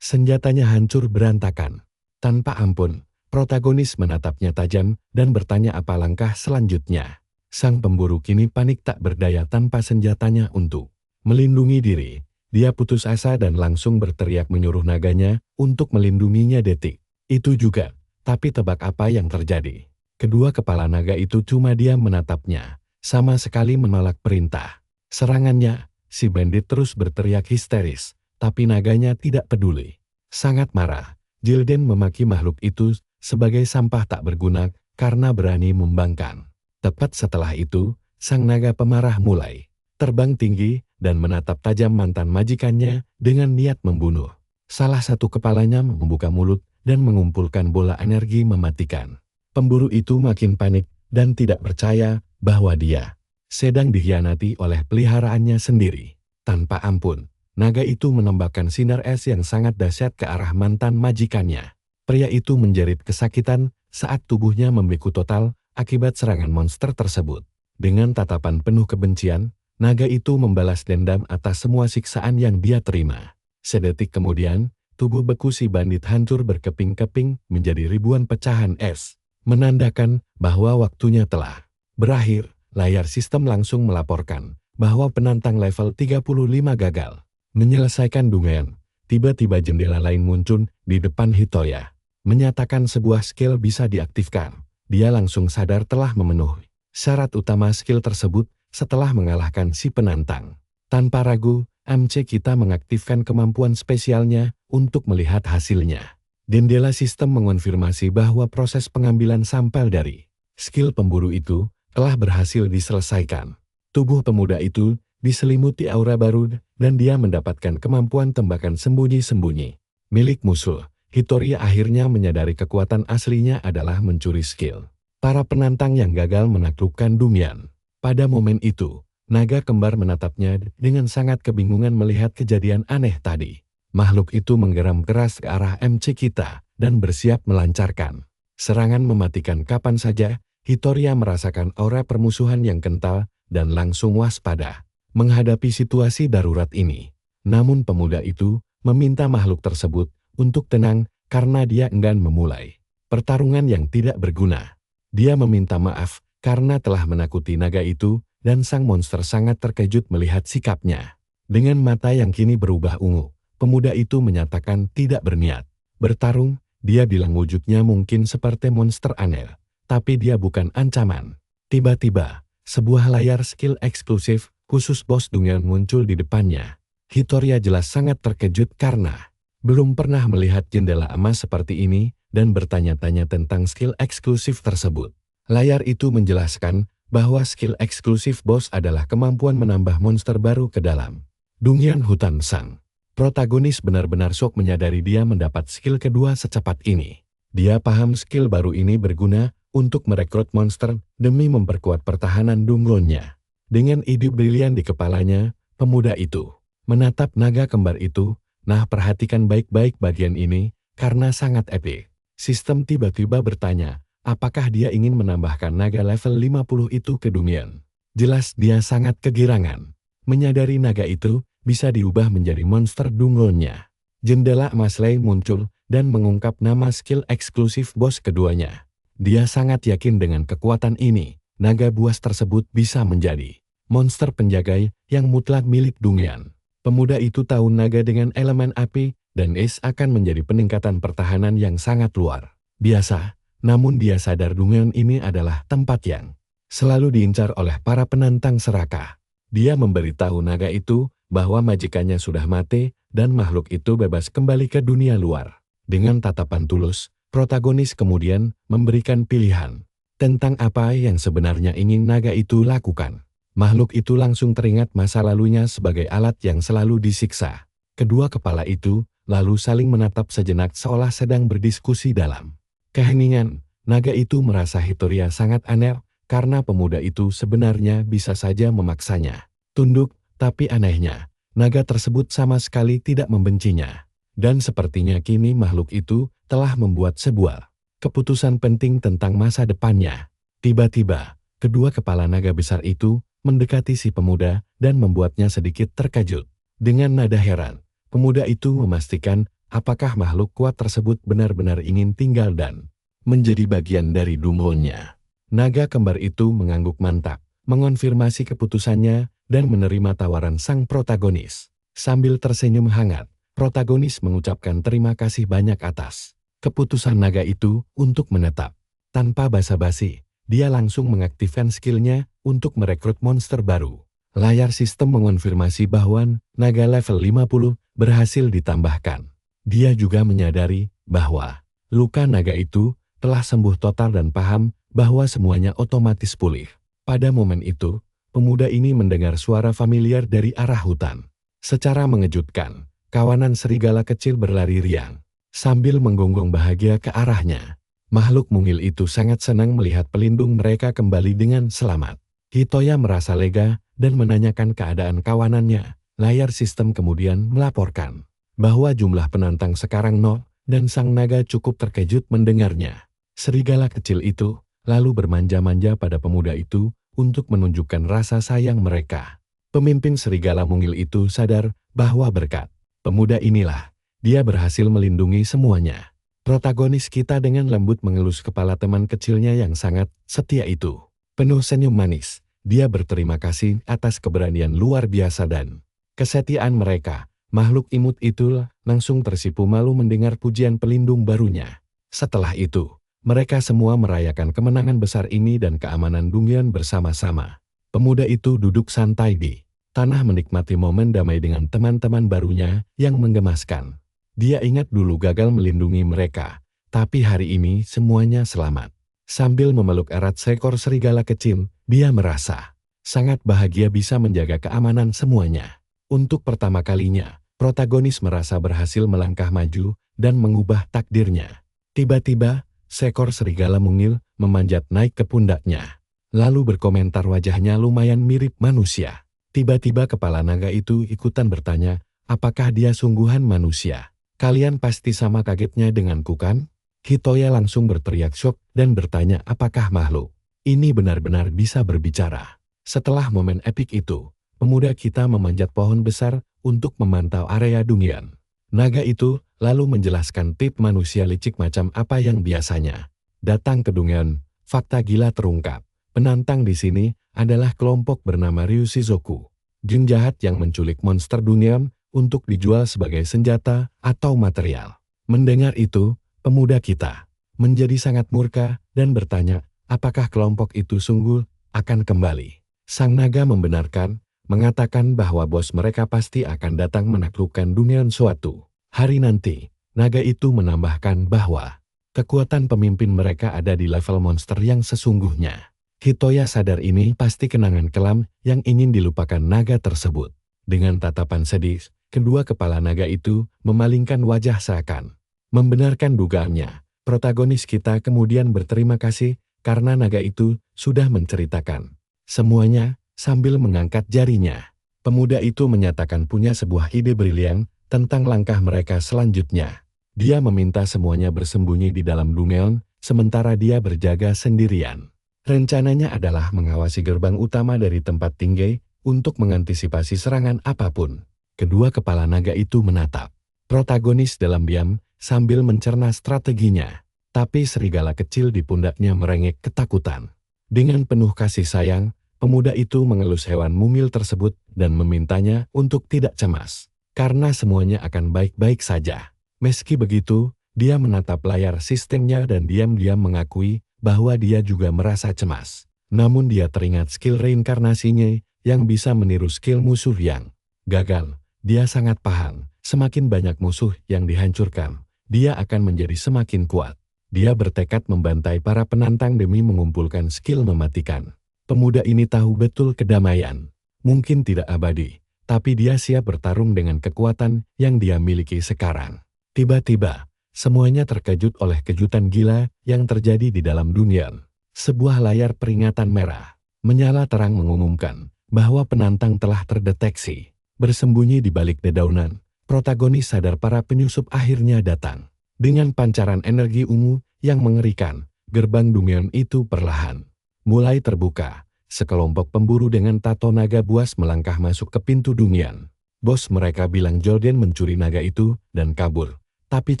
Senjatanya hancur berantakan. Tanpa ampun, protagonis menatapnya tajam dan bertanya apa langkah selanjutnya. Sang pemburu kini panik tak berdaya tanpa senjatanya untuk melindungi diri. Dia putus asa dan langsung berteriak menyuruh naganya untuk melindunginya detik itu juga. Tapi tebak apa yang terjadi? Kedua kepala naga itu cuma diam menatapnya, sama sekali menolak perintah. Serangannya, si bandit terus berteriak histeris, tapi naganya tidak peduli. Sangat marah, Jilden memaki makhluk itu sebagai sampah tak berguna karena berani membangkang. Tepat setelah itu, sang naga pemarah mulai terbang tinggi dan menatap tajam mantan majikannya dengan niat membunuh. Salah satu kepalanya membuka mulut dan mengumpulkan bola energi mematikan. Pemburu itu makin panik dan tidak percaya bahwa dia sedang dikhianati oleh peliharaannya sendiri. Tanpa ampun, naga itu menembakkan sinar es yang sangat dahsyat ke arah mantan majikannya. Pria itu menjerit kesakitan saat tubuhnya membeku total akibat serangan monster tersebut. Dengan tatapan penuh kebencian, naga itu membalas dendam atas semua siksaan yang dia terima. Sedetik kemudian, tubuh beku si bandit hancur berkeping-keping menjadi ribuan pecahan es, menandakan bahwa waktunya telah berakhir. Layar sistem langsung melaporkan bahwa penantang level 35 gagal menyelesaikan Dungeon. Tiba-tiba jendela lain muncul di depan Hitoya, menyatakan sebuah skill bisa diaktifkan. Dia langsung sadar telah memenuhi syarat utama skill tersebut setelah mengalahkan si penantang. Tanpa ragu, MC kita mengaktifkan kemampuan spesialnya untuk melihat hasilnya. Jendela sistem mengonfirmasi bahwa proses pengambilan sampel dari skill pemburu itu telah berhasil diselesaikan. Tubuh pemuda itu diselimuti aura baru dan dia mendapatkan kemampuan tembakan sembunyi-sembunyi milik musuh. Hitoria akhirnya menyadari kekuatan aslinya adalah mencuri skill para penantang yang gagal menaklukkan Dungeon. Pada momen itu, naga kembar menatapnya dengan sangat kebingungan melihat kejadian aneh tadi. Makhluk itu menggeram keras ke arah MC kita dan bersiap melancarkan serangan mematikan kapan saja. Hitoria merasakan aura permusuhan yang kental dan langsung waspada menghadapi situasi darurat ini. Namun pemuda itu meminta makhluk tersebut untuk tenang karena dia enggan memulai pertarungan yang tidak berguna. Dia meminta maaf karena telah menakuti naga itu dan sang monster sangat terkejut melihat sikapnya. Dengan mata yang kini berubah ungu, pemuda itu menyatakan tidak berniat bertarung. Dia bilang wujudnya mungkin seperti monster aneh, tapi dia bukan ancaman. Tiba-tiba, sebuah layar skill eksklusif khusus bos Dungeon muncul di depannya. Hitoria jelas sangat terkejut karena belum pernah melihat jendela emas seperti ini dan bertanya-tanya tentang skill eksklusif tersebut. Layar itu menjelaskan bahwa skill eksklusif bos adalah kemampuan menambah monster baru ke dalam Dungeon Hutan Sang. Protagonis benar-benar shock menyadari dia mendapat skill kedua secepat ini. Dia paham skill baru ini berguna untuk merekrut monster demi memperkuat pertahanan Dungeon-nya. Dengan ide brilian di kepalanya, pemuda itu menatap naga kembar itu. Nah, perhatikan baik-baik bagian ini karena sangat epik. Sistem tiba-tiba bertanya, apakah dia ingin menambahkan naga level 50 itu ke Dungeon? Jelas dia sangat kegirangan. Menyadari naga itu bisa diubah menjadi monster Dungeon-nya. Jendela emas lain muncul dan mengungkap nama skill eksklusif bos keduanya. Dia sangat yakin dengan kekuatan ini, naga buas tersebut bisa menjadi monster penjaga yang mutlak milik Dungeon. Pemuda itu tahu naga dengan elemen api dan es akan menjadi peningkatan pertahanan yang sangat luar biasa. Namun dia sadar Dungeon ini adalah tempat yang selalu diincar oleh para penantang serakah. Dia memberitahu naga itu bahwa majikannya sudah mati dan makhluk itu bebas kembali ke dunia luar. Dengan tatapan tulus, protagonis kemudian memberikan pilihan tentang apa yang sebenarnya ingin naga itu lakukan. Makhluk itu langsung teringat masa lalunya sebagai alat yang selalu disiksa. Kedua kepala itu lalu saling menatap sejenak seolah sedang berdiskusi dalam keheningan. Naga itu merasa Hitoria sangat aneh karena pemuda itu sebenarnya bisa saja memaksanya tunduk, tapi anehnya, naga tersebut sama sekali tidak membencinya. Dan sepertinya kini makhluk itu telah membuat sebuah keputusan penting tentang masa depannya. Tiba-tiba, kedua kepala naga besar itu mendekati si pemuda dan membuatnya sedikit terkejut. Dengan nada heran, pemuda itu memastikan apakah makhluk kuat tersebut benar-benar ingin tinggal dan menjadi bagian dari Dungeon-nya. Naga kembar itu mengangguk mantap, mengonfirmasi keputusannya dan menerima tawaran sang protagonis. Sambil tersenyum hangat, protagonis mengucapkan terima kasih banyak atas keputusan naga itu untuk menetap Tanpa basa-basi, dia langsung mengaktifkan skillnya untuk merekrut monster baru. Layar sistem mengonfirmasi bahwa naga level 50 berhasil ditambahkan. Dia juga menyadari bahwa luka naga itu telah sembuh total dan paham bahwa semuanya otomatis pulih. Pada momen itu, pemuda ini mendengar suara familiar dari arah hutan. Secara mengejutkan, kawanan serigala kecil berlari riang, sambil menggonggong bahagia ke arahnya. Makhluk mungil itu sangat senang melihat pelindung mereka kembali dengan selamat. Hitoya merasa lega dan menanyakan keadaan kawanannya. Layar sistem kemudian melaporkan bahwa jumlah penantang sekarang 0 dan sang naga cukup terkejut mendengarnya. Serigala kecil itu lalu bermanja-manja pada pemuda itu untuk menunjukkan rasa sayang mereka. Pemimpin serigala mungil itu sadar bahwa berkat pemuda inilah dia berhasil melindungi semuanya. Protagonis kita dengan lembut mengelus kepala teman kecilnya yang sangat setia itu. Penuh senyum manis, dia berterima kasih atas keberanian luar biasa dan kesetiaan mereka. Makhluk imut itu langsung tersipu malu mendengar pujian pelindung barunya. Setelah itu, mereka semua merayakan kemenangan besar ini dan keamanan Dungeon bersama-sama. Pemuda itu duduk santai di tanah menikmati momen damai dengan teman-teman barunya yang menggemaskan. Dia ingat dulu gagal melindungi mereka, tapi hari ini semuanya selamat. Sambil memeluk erat seekor serigala kecil, dia merasa sangat bahagia bisa menjaga keamanan semuanya. Untuk pertama kalinya, protagonis merasa berhasil melangkah maju dan mengubah takdirnya. Tiba-tiba, seekor serigala mungil memanjat naik ke pundaknya. Lalu berkomentar wajahnya lumayan mirip manusia. Tiba-tiba kepala naga itu ikutan bertanya, apakah dia sungguhan manusia? Kalian pasti sama kagetnya denganku kan? Hitoya langsung berteriak syok dan bertanya apakah makhluk ini benar-benar bisa berbicara. Setelah momen epik itu, pemuda kita memanjat pohon besar untuk memantau area Dungeon. Naga itu lalu menjelaskan tip manusia licik macam apa yang biasanya datang ke Dungeon. Fakta gila terungkap. Penantang di sini adalah kelompok bernama Ryushizoku, jin jahat yang menculik monster Dungeon untuk dijual sebagai senjata atau material. Mendengar itu, pemuda kita menjadi sangat murka dan bertanya, apakah kelompok itu sungguh akan kembali? Sang naga membenarkan, mengatakan bahwa bos mereka pasti akan datang menaklukkan Dungeon suatu hari nanti. Naga itu menambahkan bahwa kekuatan pemimpin mereka ada di level monster yang sesungguhnya. Hitoya sadar ini pasti kenangan kelam yang ingin dilupakan naga tersebut. Dengan tatapan sedih, kedua kepala naga itu memalingkan wajah seakan membenarkan dugaannya. Protagonis kita kemudian berterima kasih karena naga itu sudah menceritakan semuanya sambil mengangkat jarinya. Pemuda itu menyatakan punya sebuah ide brilian tentang langkah mereka selanjutnya. Dia meminta semuanya bersembunyi di dalam Dungeon, sementara dia berjaga sendirian. Rencananya adalah mengawasi gerbang utama dari tempat tinggi untuk mengantisipasi serangan apapun. Kedua kepala naga itu menatap protagonis dalam diam sambil mencerna strateginya. Tapi serigala kecil di pundaknya merengek ketakutan. Dengan penuh kasih sayang, pemuda itu mengelus hewan mungil tersebut dan memintanya untuk tidak cemas, karena semuanya akan baik-baik saja. Meski begitu, dia menatap layar sistemnya dan diam-diam mengakui bahwa dia juga merasa cemas. Namun dia teringat skill reinkarnasinya yang bisa meniru skill musuh yang gagal. Dia sangat paham, semakin banyak musuh yang dihancurkan, dia akan menjadi semakin kuat. Dia bertekad membantai para penantang demi mengumpulkan skill mematikan. Pemuda ini tahu betul kedamaian mungkin tidak abadi, tapi dia siap bertarung dengan kekuatan yang dia miliki sekarang. Tiba-tiba, semuanya terkejut oleh kejutan gila yang terjadi di dalam Dungeon. Sebuah layar peringatan merah menyala terang mengumumkan bahwa penantang telah terdeteksi. Bersembunyi di balik dedaunan, protagonis sadar para penyusup akhirnya datang. Dengan pancaran energi ungu yang mengerikan, gerbang Dungeon itu perlahan mulai terbuka. Sekelompok pemburu dengan tato naga buas melangkah masuk ke pintu Dungeon. Bos mereka bilang Jordan mencuri naga itu dan kabur. Tapi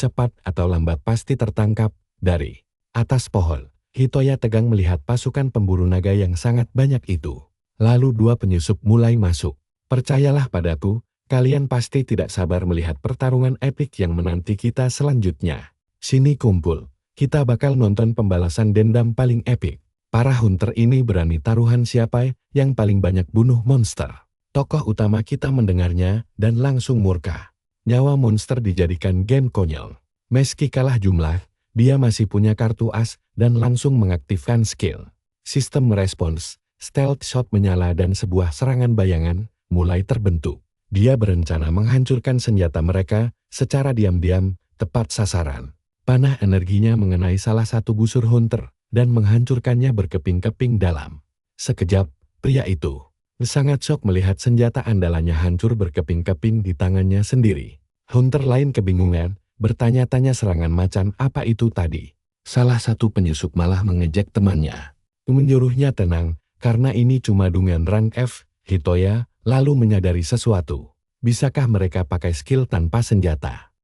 cepat atau lambat pasti tertangkap. Dari atas pohon, Hitoya tegang melihat pasukan pemburu naga yang sangat banyak itu. Lalu dua penyusup mulai masuk. Percayalah padaku, kalian pasti tidak sabar melihat pertarungan epik yang menanti kita selanjutnya. Sini kumpul. Kita bakal nonton pembalasan dendam paling epik. Para hunter ini berani taruhan siapa yang paling banyak bunuh monster. Tokoh utama kita mendengarnya dan langsung murka. Nyawa monster dijadikan game konyol. Meski kalah jumlah, dia masih punya kartu as dan langsung mengaktifkan skill. Sistem merespons, stealth shot menyala dan sebuah serangan bayangan mulai terbentuk. Dia berencana menghancurkan senjata mereka secara diam-diam, tepat sasaran. Panah energinya mengenai salah satu busur hunter dan menghancurkannya berkeping-keping dalam. Sekejap, pria itu sangat shock melihat senjata andalannya hancur berkeping-keping di tangannya sendiri. Hunter lain kebingungan, bertanya-tanya serangan macan apa itu tadi. Salah satu penyusup malah mengejek temannya. Menyuruhnya tenang, karena ini cuma dungan rank F. Hitoya lalu menyadari sesuatu. Bisakah mereka pakai skill tanpa senjata?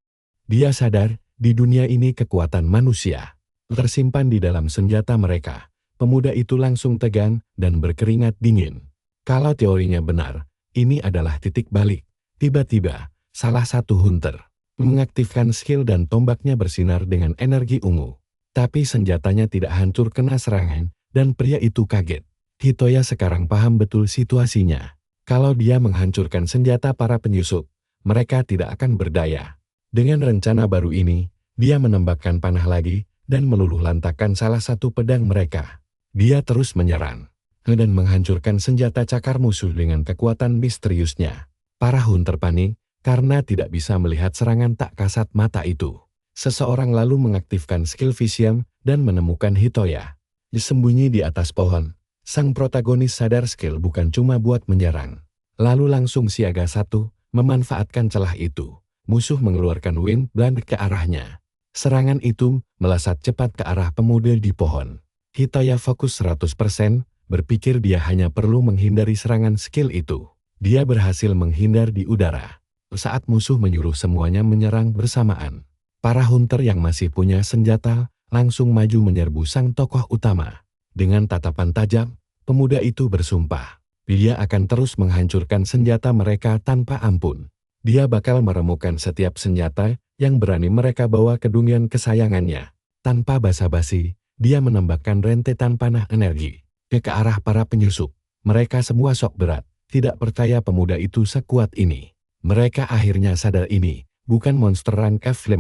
Dia sadar, di dunia ini kekuatan manusia tersimpan di dalam senjata mereka. Pemuda itu langsung tegang dan berkeringat dingin. Kalau teorinya benar, ini adalah titik balik. Tiba-tiba, salah satu hunter mengaktifkan skill dan tombaknya bersinar dengan energi ungu. Tapi senjatanya tidak hancur kena serangan, dan pria itu kaget. Hitoya sekarang paham betul situasinya. Kalau dia menghancurkan senjata para penyusup, mereka tidak akan berdaya. Dengan rencana baru ini, dia menembakkan panah lagi dan meluluh lantakkan salah satu pedang mereka. Dia terus menyerang dan menghancurkan senjata cakar musuh dengan kekuatan misteriusnya. Para hunter panik karena tidak bisa melihat serangan tak kasat mata itu. Seseorang lalu mengaktifkan skill vision dan menemukan Hitoya. Disembunyi di atas pohon, sang protagonis sadar skill bukan cuma buat menyerang. Lalu langsung siaga satu, memanfaatkan celah itu. Musuh mengeluarkan wind blade ke arahnya. Serangan itu melesat cepat ke arah pemuda di pohon. Hitoya fokus 100%, berpikir dia hanya perlu menghindari serangan skill itu. Dia berhasil menghindar di udara. Saat musuh menyuruh semuanya menyerang bersamaan, para hunter yang masih punya senjata langsung maju menyerbu sang tokoh utama. Dengan tatapan tajam, pemuda itu bersumpah, dia akan terus menghancurkan senjata mereka tanpa ampun. Dia bakal meremukkan setiap senjata yang berani mereka bawa ke dunia kesayangannya. Tanpa basa-basi, dia menembakkan rentetan panah energi ke arah para penyusup. Mereka semua shock berat, tidak percaya pemuda itu sekuat ini. Mereka akhirnya sadar ini bukan monster rank F5.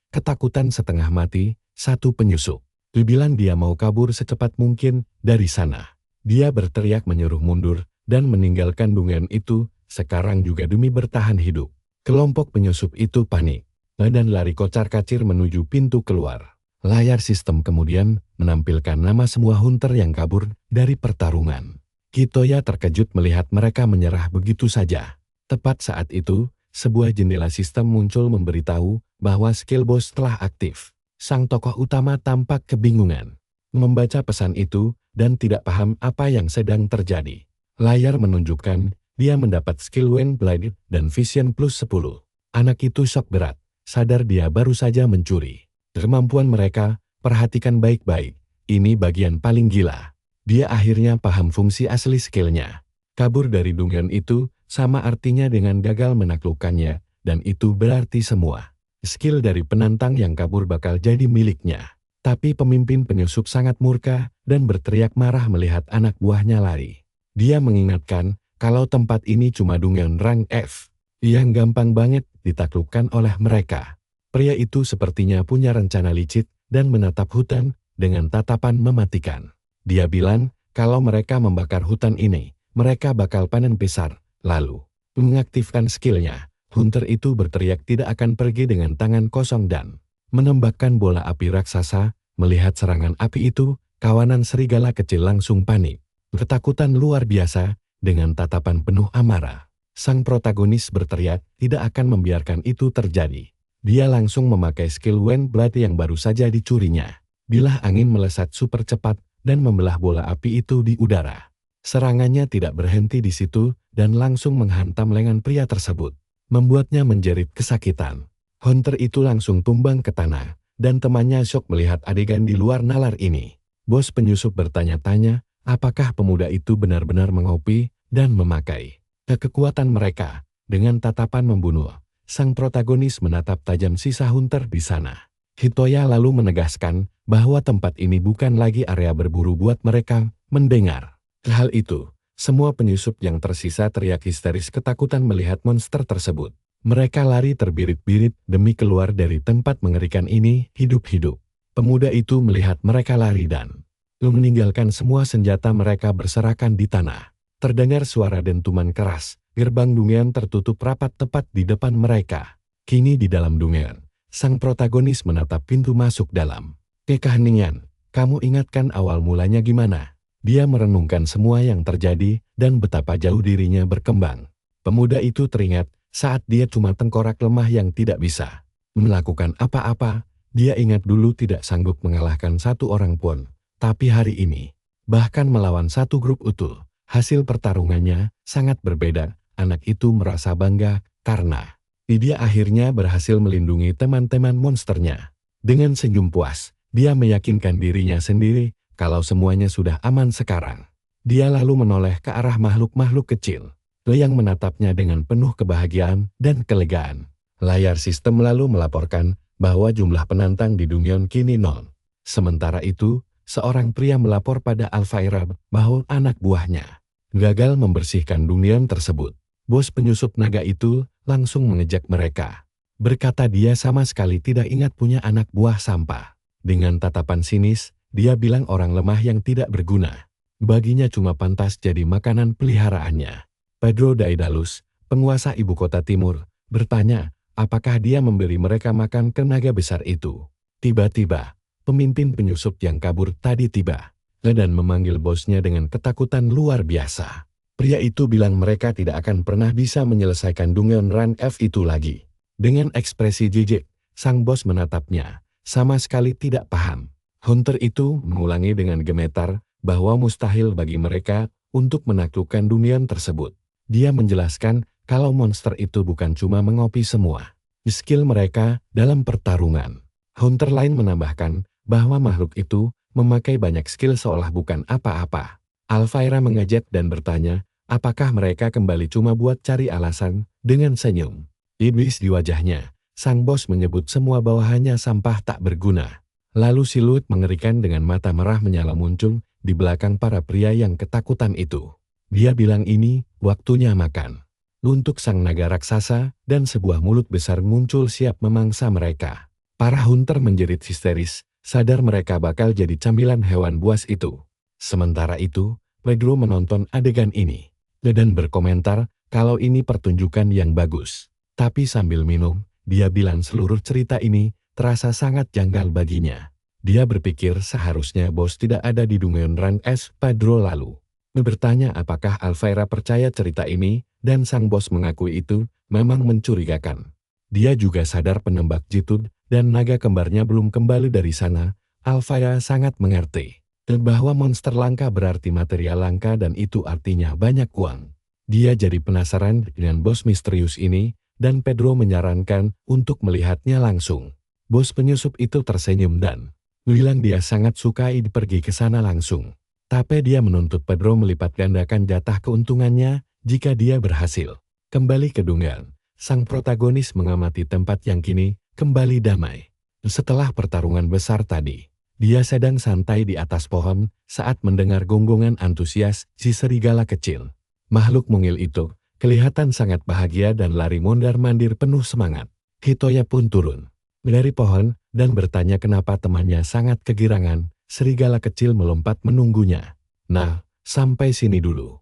Ketakutan setengah mati, satu penyusup bilang dia mau kabur secepat mungkin dari sana. Dia berteriak menyuruh mundur dan meninggalkan dungan itu, sekarang juga demi bertahan hidup. Kelompok penyusup itu panik dan lari kocar-kacir menuju pintu keluar. Layar sistem kemudian menampilkan nama semua hunter yang kabur dari pertarungan. Hitoya terkejut melihat mereka menyerah begitu saja. Tepat saat itu, sebuah jendela sistem muncul memberitahu bahwa skill boss telah aktif. Sang tokoh utama tampak kebingungan membaca pesan itu dan tidak paham apa yang sedang terjadi. Layar menunjukkan dia mendapat skill wind blade dan vision plus 10. Anak itu shock berat, sadar dia baru saja mencuri. Kemampuan mereka, perhatikan baik-baik, ini bagian paling gila. Dia akhirnya paham fungsi asli skillnya. Kabur dari dungeon itu sama artinya dengan gagal menaklukkannya, dan itu berarti semua skill dari penantang yang kabur bakal jadi miliknya. Tapi pemimpin penyusup sangat murka dan berteriak marah melihat anak buahnya lari. Dia mengingatkan kalau tempat ini cuma dungeon rank F, yang gampang banget ditaklukkan oleh mereka. Pria itu sepertinya punya rencana licik dan menatap hutan dengan tatapan mematikan. Dia bilang kalau mereka membakar hutan ini, mereka bakal panen besar. Lalu, mengaktifkan skillnya, hunter itu berteriak tidak akan pergi dengan tangan kosong dan menembakkan bola api raksasa. Melihat serangan api itu, kawanan serigala kecil langsung panik. Ketakutan luar biasa, dengan tatapan penuh amarah. Sang protagonis berteriak tidak akan membiarkan itu terjadi. Dia langsung memakai skill wind blade yang baru saja dicurinya. Bilah angin melesat super cepat dan membelah bola api itu di udara. Serangannya tidak berhenti di situ dan langsung menghantam lengan pria tersebut, membuatnya menjerit kesakitan. Hunter itu langsung tumbang ke tanah, dan temannya shock melihat adegan di luar nalar ini. Bos penyusup bertanya-tanya, apakah pemuda itu benar-benar mengopi dan memakai kekuatan mereka. Dengan tatapan membunuh, sang protagonis menatap tajam sisa hunter di sana. Hitoya lalu menegaskan bahwa tempat ini bukan lagi area berburu buat mereka mendengar. Hal itu, semua penyusup yang tersisa teriak histeris ketakutan melihat monster tersebut. Mereka lari terbirit-birit demi keluar dari tempat mengerikan ini hidup-hidup. Pemuda itu melihat mereka lari dan meninggalkan semua senjata mereka berserakan di tanah. Terdengar suara dentuman keras, gerbang Dungeon tertutup rapat tepat di depan mereka. Kini di dalam Dungeon, sang protagonis menatap pintu masuk dalam. Keheningan, kamu ingatkan awal mulanya gimana? Dia merenungkan semua yang terjadi dan betapa jauh dirinya berkembang. Pemuda itu teringat saat dia cuma tengkorak lemah yang tidak bisa melakukan apa-apa. Dia ingat dulu tidak sanggup mengalahkan satu orang pun. Tapi hari ini, bahkan melawan satu grup utuh, hasil pertarungannya sangat berbeda. Anak itu merasa bangga karena dia akhirnya berhasil melindungi teman-teman monsternya. Dengan senyum puas, dia meyakinkan dirinya sendiri kalau semuanya sudah aman sekarang. Dia lalu menoleh ke arah makhluk-makhluk kecil yang menatapnya dengan penuh kebahagiaan dan kelegaan. Layar sistem lalu melaporkan bahwa jumlah penantang di Dungeon kini 0. Sementara itu, seorang pria melapor pada Alfaira bahwa anak buahnya gagal membersihkan Dungeon tersebut. Bos penyusup naga itu langsung mengejek mereka. Berkata dia sama sekali tidak ingat punya anak buah sampah. Dengan tatapan sinis, dia bilang orang lemah yang tidak berguna. Baginya cuma pantas jadi makanan peliharaannya. Pedro Daedalus, penguasa ibu kota timur, bertanya, apakah dia memberi mereka makan ke naga besar itu. Tiba-tiba, pemimpin penyusup yang kabur tadi tiba dan memanggil bosnya dengan ketakutan luar biasa. Pria itu bilang mereka tidak akan pernah bisa menyelesaikan Dungeon Run F itu lagi. Dengan ekspresi jijik, sang bos menatapnya, sama sekali tidak paham. Hunter itu mengulangi dengan gemetar bahwa mustahil bagi mereka untuk menaklukkan Dungeon tersebut. Dia menjelaskan kalau monster itu bukan cuma mengopi semua skill mereka dalam pertarungan. Hunter lain menambahkan bahwa makhluk itu memakai banyak skill seolah bukan apa-apa. Alfaira mengejek dan bertanya, apakah mereka kembali cuma buat cari alasan? Dengan senyum iblis di wajahnya, sang bos menyebut semua bawahannya sampah tak berguna. Lalu siluet mengerikan dengan mata merah menyala muncul di belakang para pria yang ketakutan itu. Dia bilang ini waktunya makan. Untuk sang naga raksasa dan sebuah mulut besar muncul siap memangsa mereka. Para hunter menjerit histeris, sadar mereka bakal jadi camilan hewan buas itu. Sementara itu, Pedro menonton adegan ini dan berkomentar kalau ini pertunjukan yang bagus. Tapi sambil minum, dia bilang seluruh cerita ini terasa sangat janggal baginya. Dia berpikir seharusnya bos tidak ada di Dungeon Run S. Pedro lalu bertanya apakah Alfaira percaya cerita ini, dan sang bos mengakui itu memang mencurigakan. Dia juga sadar penembak jitud dan naga kembarnya belum kembali dari sana. Alfaira sangat mengerti bahwa monster langka berarti material langka dan itu artinya banyak uang. Dia jadi penasaran dengan bos misterius ini, dan Pedro menyarankan untuk melihatnya langsung. Bos penyusup itu tersenyum dan bilang dia sangat sukai pergi ke sana langsung. Tapi dia menuntut Pedro melipat gandakan jatah keuntungannya jika dia berhasil. Kembali ke Dungeon, sang protagonis mengamati tempat yang kini kembali damai. Setelah pertarungan besar tadi, dia sedang santai di atas pohon saat mendengar gonggongan antusias si serigala kecil. Makhluk mungil itu kelihatan sangat bahagia dan lari mondar-mandir penuh semangat. Hitoya pun turun dari pohon dan bertanya kenapa temannya sangat kegirangan. Serigala kecil melompat menunggunya. Nah, sampai sini dulu.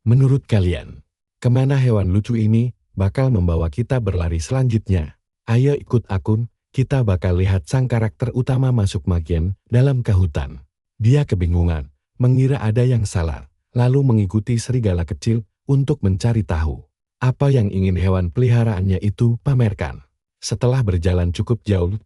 Menurut kalian, kemana hewan lucu ini bakal membawa kita berlari selanjutnya? Ayo ikut akun. Kita bakal lihat sang karakter utama masuk makin dalam ke hutan. Dia kebingungan, mengira ada yang salah, lalu mengikuti serigala kecil untuk mencari tahu apa yang ingin hewan peliharaannya itu pamerkan. Setelah berjalan cukup jauh,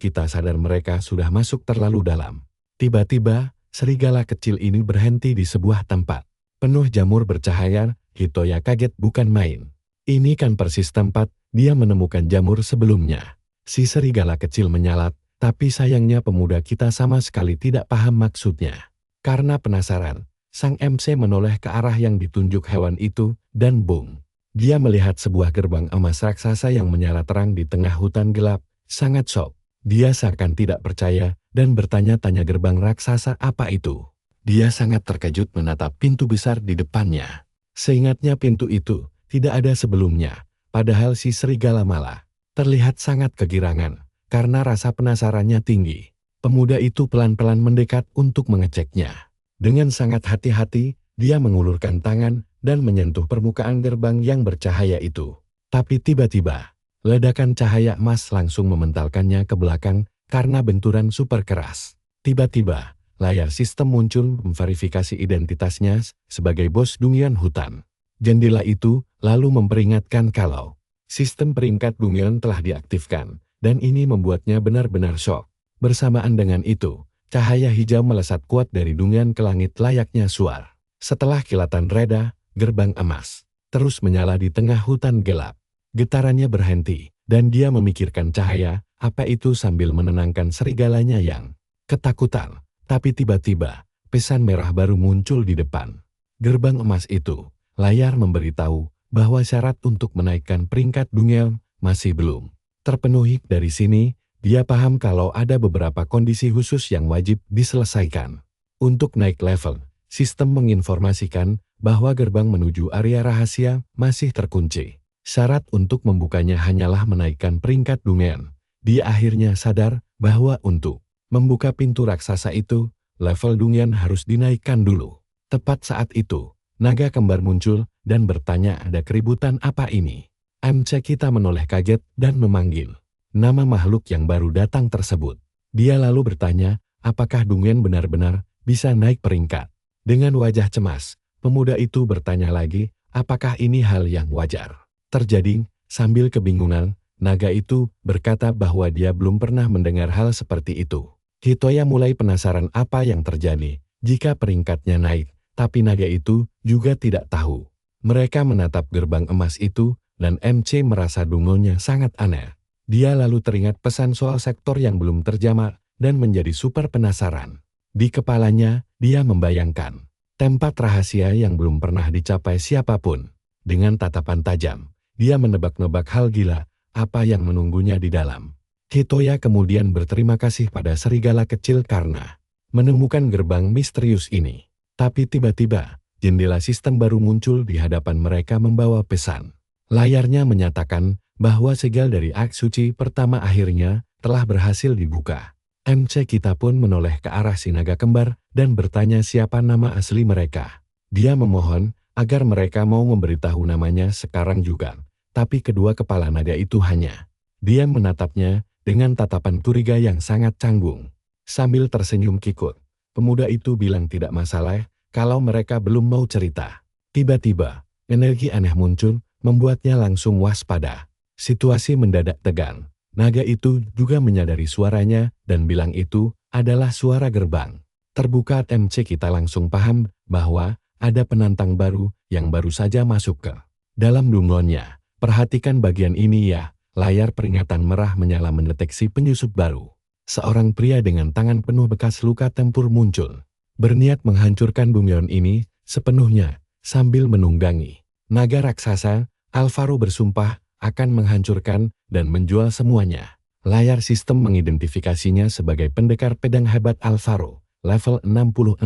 kita sadar mereka sudah masuk terlalu dalam. Tiba-tiba, serigala kecil ini berhenti di sebuah tempat penuh jamur bercahaya. Hitoya kaget bukan main. Ini kan persis tempat dia menemukan jamur sebelumnya. Si serigala kecil menyalat, tapi sayangnya pemuda kita sama sekali tidak paham maksudnya. Karena penasaran, sang MC menoleh ke arah yang ditunjuk hewan itu, dan boom. Dia melihat sebuah gerbang emas raksasa yang menyala terang di tengah hutan gelap, sangat shock. Dia seakan tidak percaya dan bertanya-tanya gerbang raksasa apa itu. Dia sangat terkejut menatap pintu besar di depannya. Seingatnya pintu itu tidak ada sebelumnya, padahal si serigala malah terlihat sangat kegirangan karena rasa penasarannya tinggi. Pemuda itu pelan-pelan mendekat untuk mengeceknya. Dengan sangat hati-hati, dia mengulurkan tangan dan menyentuh permukaan gerbang yang bercahaya itu. Tapi tiba-tiba, ledakan cahaya emas langsung mementalkannya ke belakang karena benturan super keras. Tiba-tiba, layar sistem muncul memverifikasi identitasnya sebagai bos Dungeon hutan. Jendela itu lalu memperingatkan kalau sistem peringkat Dungeon telah diaktifkan, dan ini membuatnya benar-benar syok. Bersamaan dengan itu, cahaya hijau melesat kuat dari Dungeon ke langit layaknya suar. Setelah kilatan reda, gerbang emas terus menyala di tengah hutan gelap. Getarannya berhenti, dan dia memikirkan cahaya apa itu sambil menenangkan serigalanya yang ketakutan. Tapi tiba-tiba, pesan merah baru muncul di depan. Gerbang emas itu, layar memberitahu bahwa syarat untuk menaikkan peringkat Dungeon masih belum terpenuhi. Dari sini, dia paham kalau ada beberapa kondisi khusus yang wajib diselesaikan. Untuk naik level, sistem menginformasikan bahwa gerbang menuju area rahasia masih terkunci. Syarat untuk membukanya hanyalah menaikkan peringkat Dungeon. Dia akhirnya sadar bahwa untuk membuka pintu raksasa itu, level Dungeon harus dinaikkan dulu. Tepat saat itu, naga kembar muncul dan bertanya ada keributan apa ini. MC kita menoleh kaget dan memanggil nama makhluk yang baru datang tersebut. Dia lalu bertanya, apakah Dungeon benar-benar bisa naik peringkat? Dengan wajah cemas, pemuda itu bertanya lagi, apakah ini hal yang wajar terjadi? Sambil kebingungan, naga itu berkata bahwa dia belum pernah mendengar hal seperti itu. Hitoya mulai penasaran apa yang terjadi jika peringkatnya naik, tapi naga itu juga tidak tahu. Mereka menatap gerbang emas itu, dan MC merasa dungonya sangat aneh. Dia lalu teringat pesan soal sektor yang belum terjamah dan menjadi super penasaran. Di kepalanya, dia membayangkan tempat rahasia yang belum pernah dicapai siapapun. Dengan tatapan tajam, dia menebak-nebak hal gila apa yang menunggunya di dalam. Hitoya kemudian berterima kasih pada serigala kecil karena menemukan gerbang misterius ini. Tapi tiba-tiba, jendela sistem baru muncul di hadapan mereka membawa pesan. Layarnya menyatakan bahwa segel dari Ak Suci pertama akhirnya telah berhasil dibuka. MC kita pun menoleh ke arah si naga kembar dan bertanya siapa nama asli mereka. Dia memohon agar mereka mau memberitahu namanya sekarang juga. Tapi kedua kepala naga itu hanya diam menatapnya dengan tatapan curiga yang sangat canggung. Sambil tersenyum kikuk, pemuda itu bilang tidak masalah kalau mereka belum mau cerita. Tiba-tiba, energi aneh muncul, membuatnya langsung waspada. Situasi mendadak tegang. Naga itu juga menyadari suaranya dan bilang itu adalah suara gerbang terbuka. MC kita langsung paham bahwa ada penantang baru yang baru saja masuk ke dalam dungeonnya. Perhatikan bagian ini ya, layar peringatan merah menyala mendeteksi penyusup baru. Seorang pria dengan tangan penuh bekas luka tempur muncul, berniat menghancurkan dungeon ini sepenuhnya sambil menunggangi naga raksasa. Alvaro bersumpah akan menghancurkan dan menjual semuanya. Layar sistem mengidentifikasinya sebagai pendekar pedang hebat Alvaro, level 66.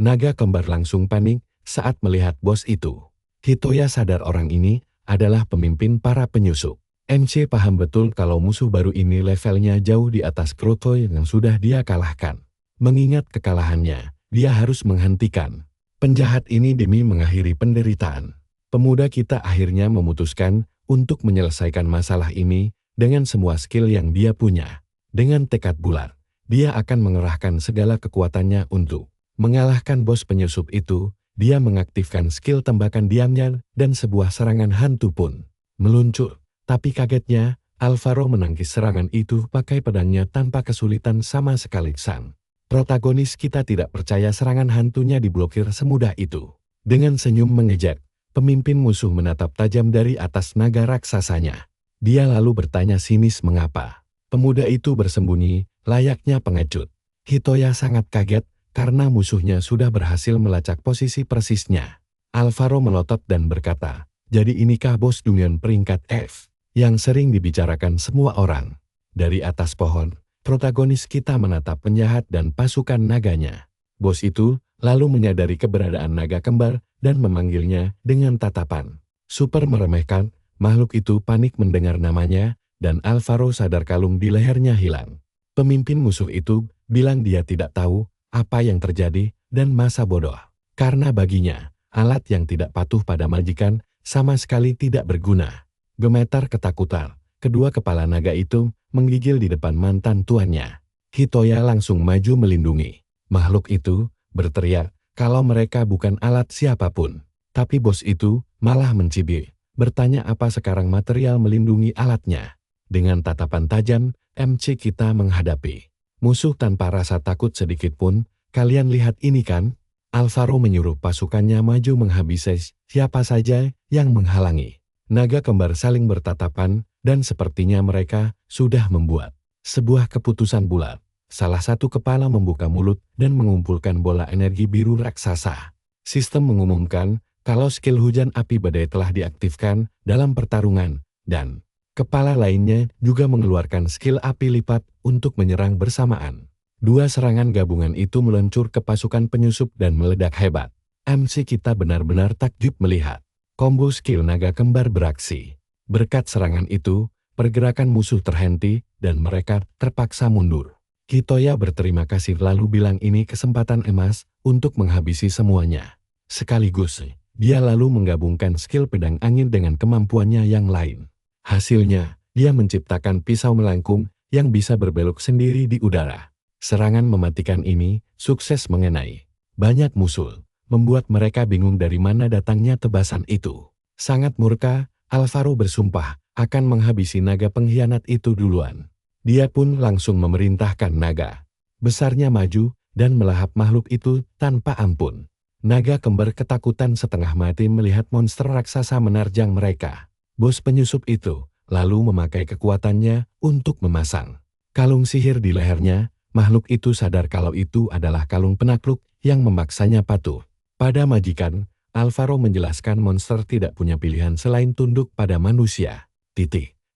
Naga kembar langsung panik saat melihat bos itu. Hitoya sadar orang ini adalah pemimpin para penyusup. MC paham betul kalau musuh baru ini levelnya jauh di atas Krotoy yang sudah dia kalahkan. Mengingat kekalahannya, dia harus menghentikan penjahat ini demi mengakhiri penderitaan. Pemuda kita akhirnya memutuskan untuk menyelesaikan masalah ini dengan semua skill yang dia punya. Dengan tekad bulat, dia akan mengerahkan segala kekuatannya untuk mengalahkan bos penyusup itu. Dia mengaktifkan skill tembakan diamnya dan sebuah serangan hantu pun meluncur. Tapi kagetnya, Alvaro menangkis serangan itu pakai pedangnya tanpa kesulitan sama sekali. Sang protagonis kita tidak percaya serangan hantunya diblokir semudah itu. Dengan senyum mengejek, pemimpin musuh menatap tajam dari atas naga raksasanya. Dia lalu bertanya sinis mengapa pemuda itu bersembunyi layaknya pengecut. Hitoya sangat kaget karena musuhnya sudah berhasil melacak posisi persisnya. Alvaro melotot dan berkata, jadi inikah bos Dungeon peringkat F yang sering dibicarakan semua orang? Dari atas pohon, protagonis kita menatap penjahat dan pasukan naganya. Bos itu lalu menyadari keberadaan naga kembar dan memanggilnya dengan tatapan super meremehkan. Makhluk itu panik mendengar namanya, dan Alvaro sadar kalung di lehernya hilang. Pemimpin musuh itu bilang dia tidak tahu apa yang terjadi dan masa bodoh. Karena baginya, alat yang tidak patuh pada majikan sama sekali tidak berguna. Gemetar ketakutan, kedua kepala naga itu menggigil di depan mantan tuannya. Hitoya langsung maju melindungi. Makhluk itu berteriak kalau mereka bukan alat siapapun. Tapi bos itu malah mencibir, bertanya apa sekarang material melindungi alatnya. Dengan tatapan tajam, MC kita menghadapi musuh tanpa rasa takut sedikit pun. Kalian lihat ini kan? Alvaro menyuruh pasukannya maju menghabisi siapa saja yang menghalangi. Naga kembar saling bertatapan, dan sepertinya mereka sudah membuat sebuah keputusan bulat. Salah satu kepala membuka mulut dan mengumpulkan bola energi biru raksasa. Sistem mengumumkan kalau skill hujan api badai telah diaktifkan dalam pertarungan, dan kepala lainnya juga mengeluarkan skill api lipat untuk menyerang bersamaan. Dua serangan gabungan itu meluncur ke pasukan penyusup dan meledak hebat. MC kita benar-benar takjub melihat combo skill naga kembar beraksi. Berkat serangan itu, pergerakan musuh terhenti dan mereka terpaksa mundur. Hitoya berterima kasih lalu bilang ini kesempatan emas untuk menghabisi semuanya. Sekaligus, dia lalu menggabungkan skill pedang angin dengan kemampuannya yang lain. Hasilnya, dia menciptakan pisau melengkung yang bisa berbelok sendiri di udara. Serangan mematikan ini sukses mengenai banyak musuh, membuat mereka bingung dari mana datangnya tebasan itu. Sangat murka, Alvaro bersumpah akan menghabisi naga pengkhianat itu duluan. Dia pun langsung memerintahkan naga besarnya maju dan melahap makhluk itu tanpa ampun. Naga kembar ketakutan setengah mati melihat monster raksasa menerjang mereka. Bos penyusup itu lalu memakai kekuatannya untuk memasang kalung sihir di lehernya. Makhluk itu sadar kalau itu adalah kalung penakluk yang memaksanya patuh pada majikan. Alvaro menjelaskan monster tidak punya pilihan selain tunduk pada manusia.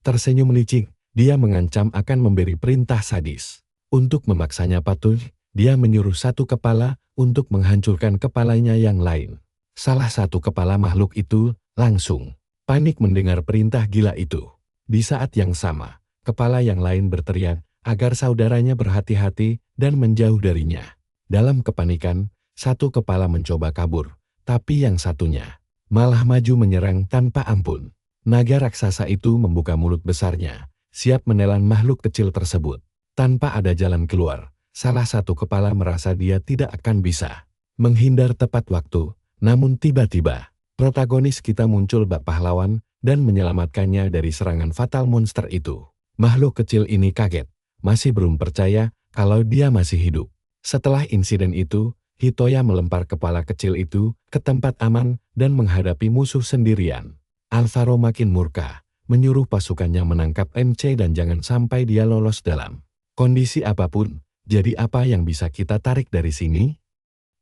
Tersenyum licik, dia mengancam akan memberi perintah sadis. Untuk memaksanya patuh, dia menyuruh satu kepala untuk menghancurkan kepalanya yang lain. Salah satu kepala makhluk itu langsung panik mendengar perintah gila itu. Di saat yang sama, kepala yang lain berteriak agar saudaranya berhati-hati dan menjauh darinya. Dalam kepanikan, satu kepala mencoba kabur, tapi yang satunya malah maju menyerang tanpa ampun. Naga raksasa itu membuka mulut besarnya, siap menelan makhluk kecil tersebut. Tanpa ada jalan keluar, salah satu kepala merasa dia tidak akan bisa menghindar tepat waktu. Namun tiba-tiba, protagonis kita muncul bak pahlawan dan menyelamatkannya dari serangan fatal monster itu. Makhluk kecil ini kaget, masih belum percaya kalau dia masih hidup. Setelah insiden itu, Hitoya melempar kepala kecil itu ke tempat aman dan menghadapi musuh sendirian. Alvaro makin murka, menyuruh pasukannya menangkap MC dan jangan sampai dia lolos dalam kondisi apapun. Jadi apa yang bisa kita tarik dari sini?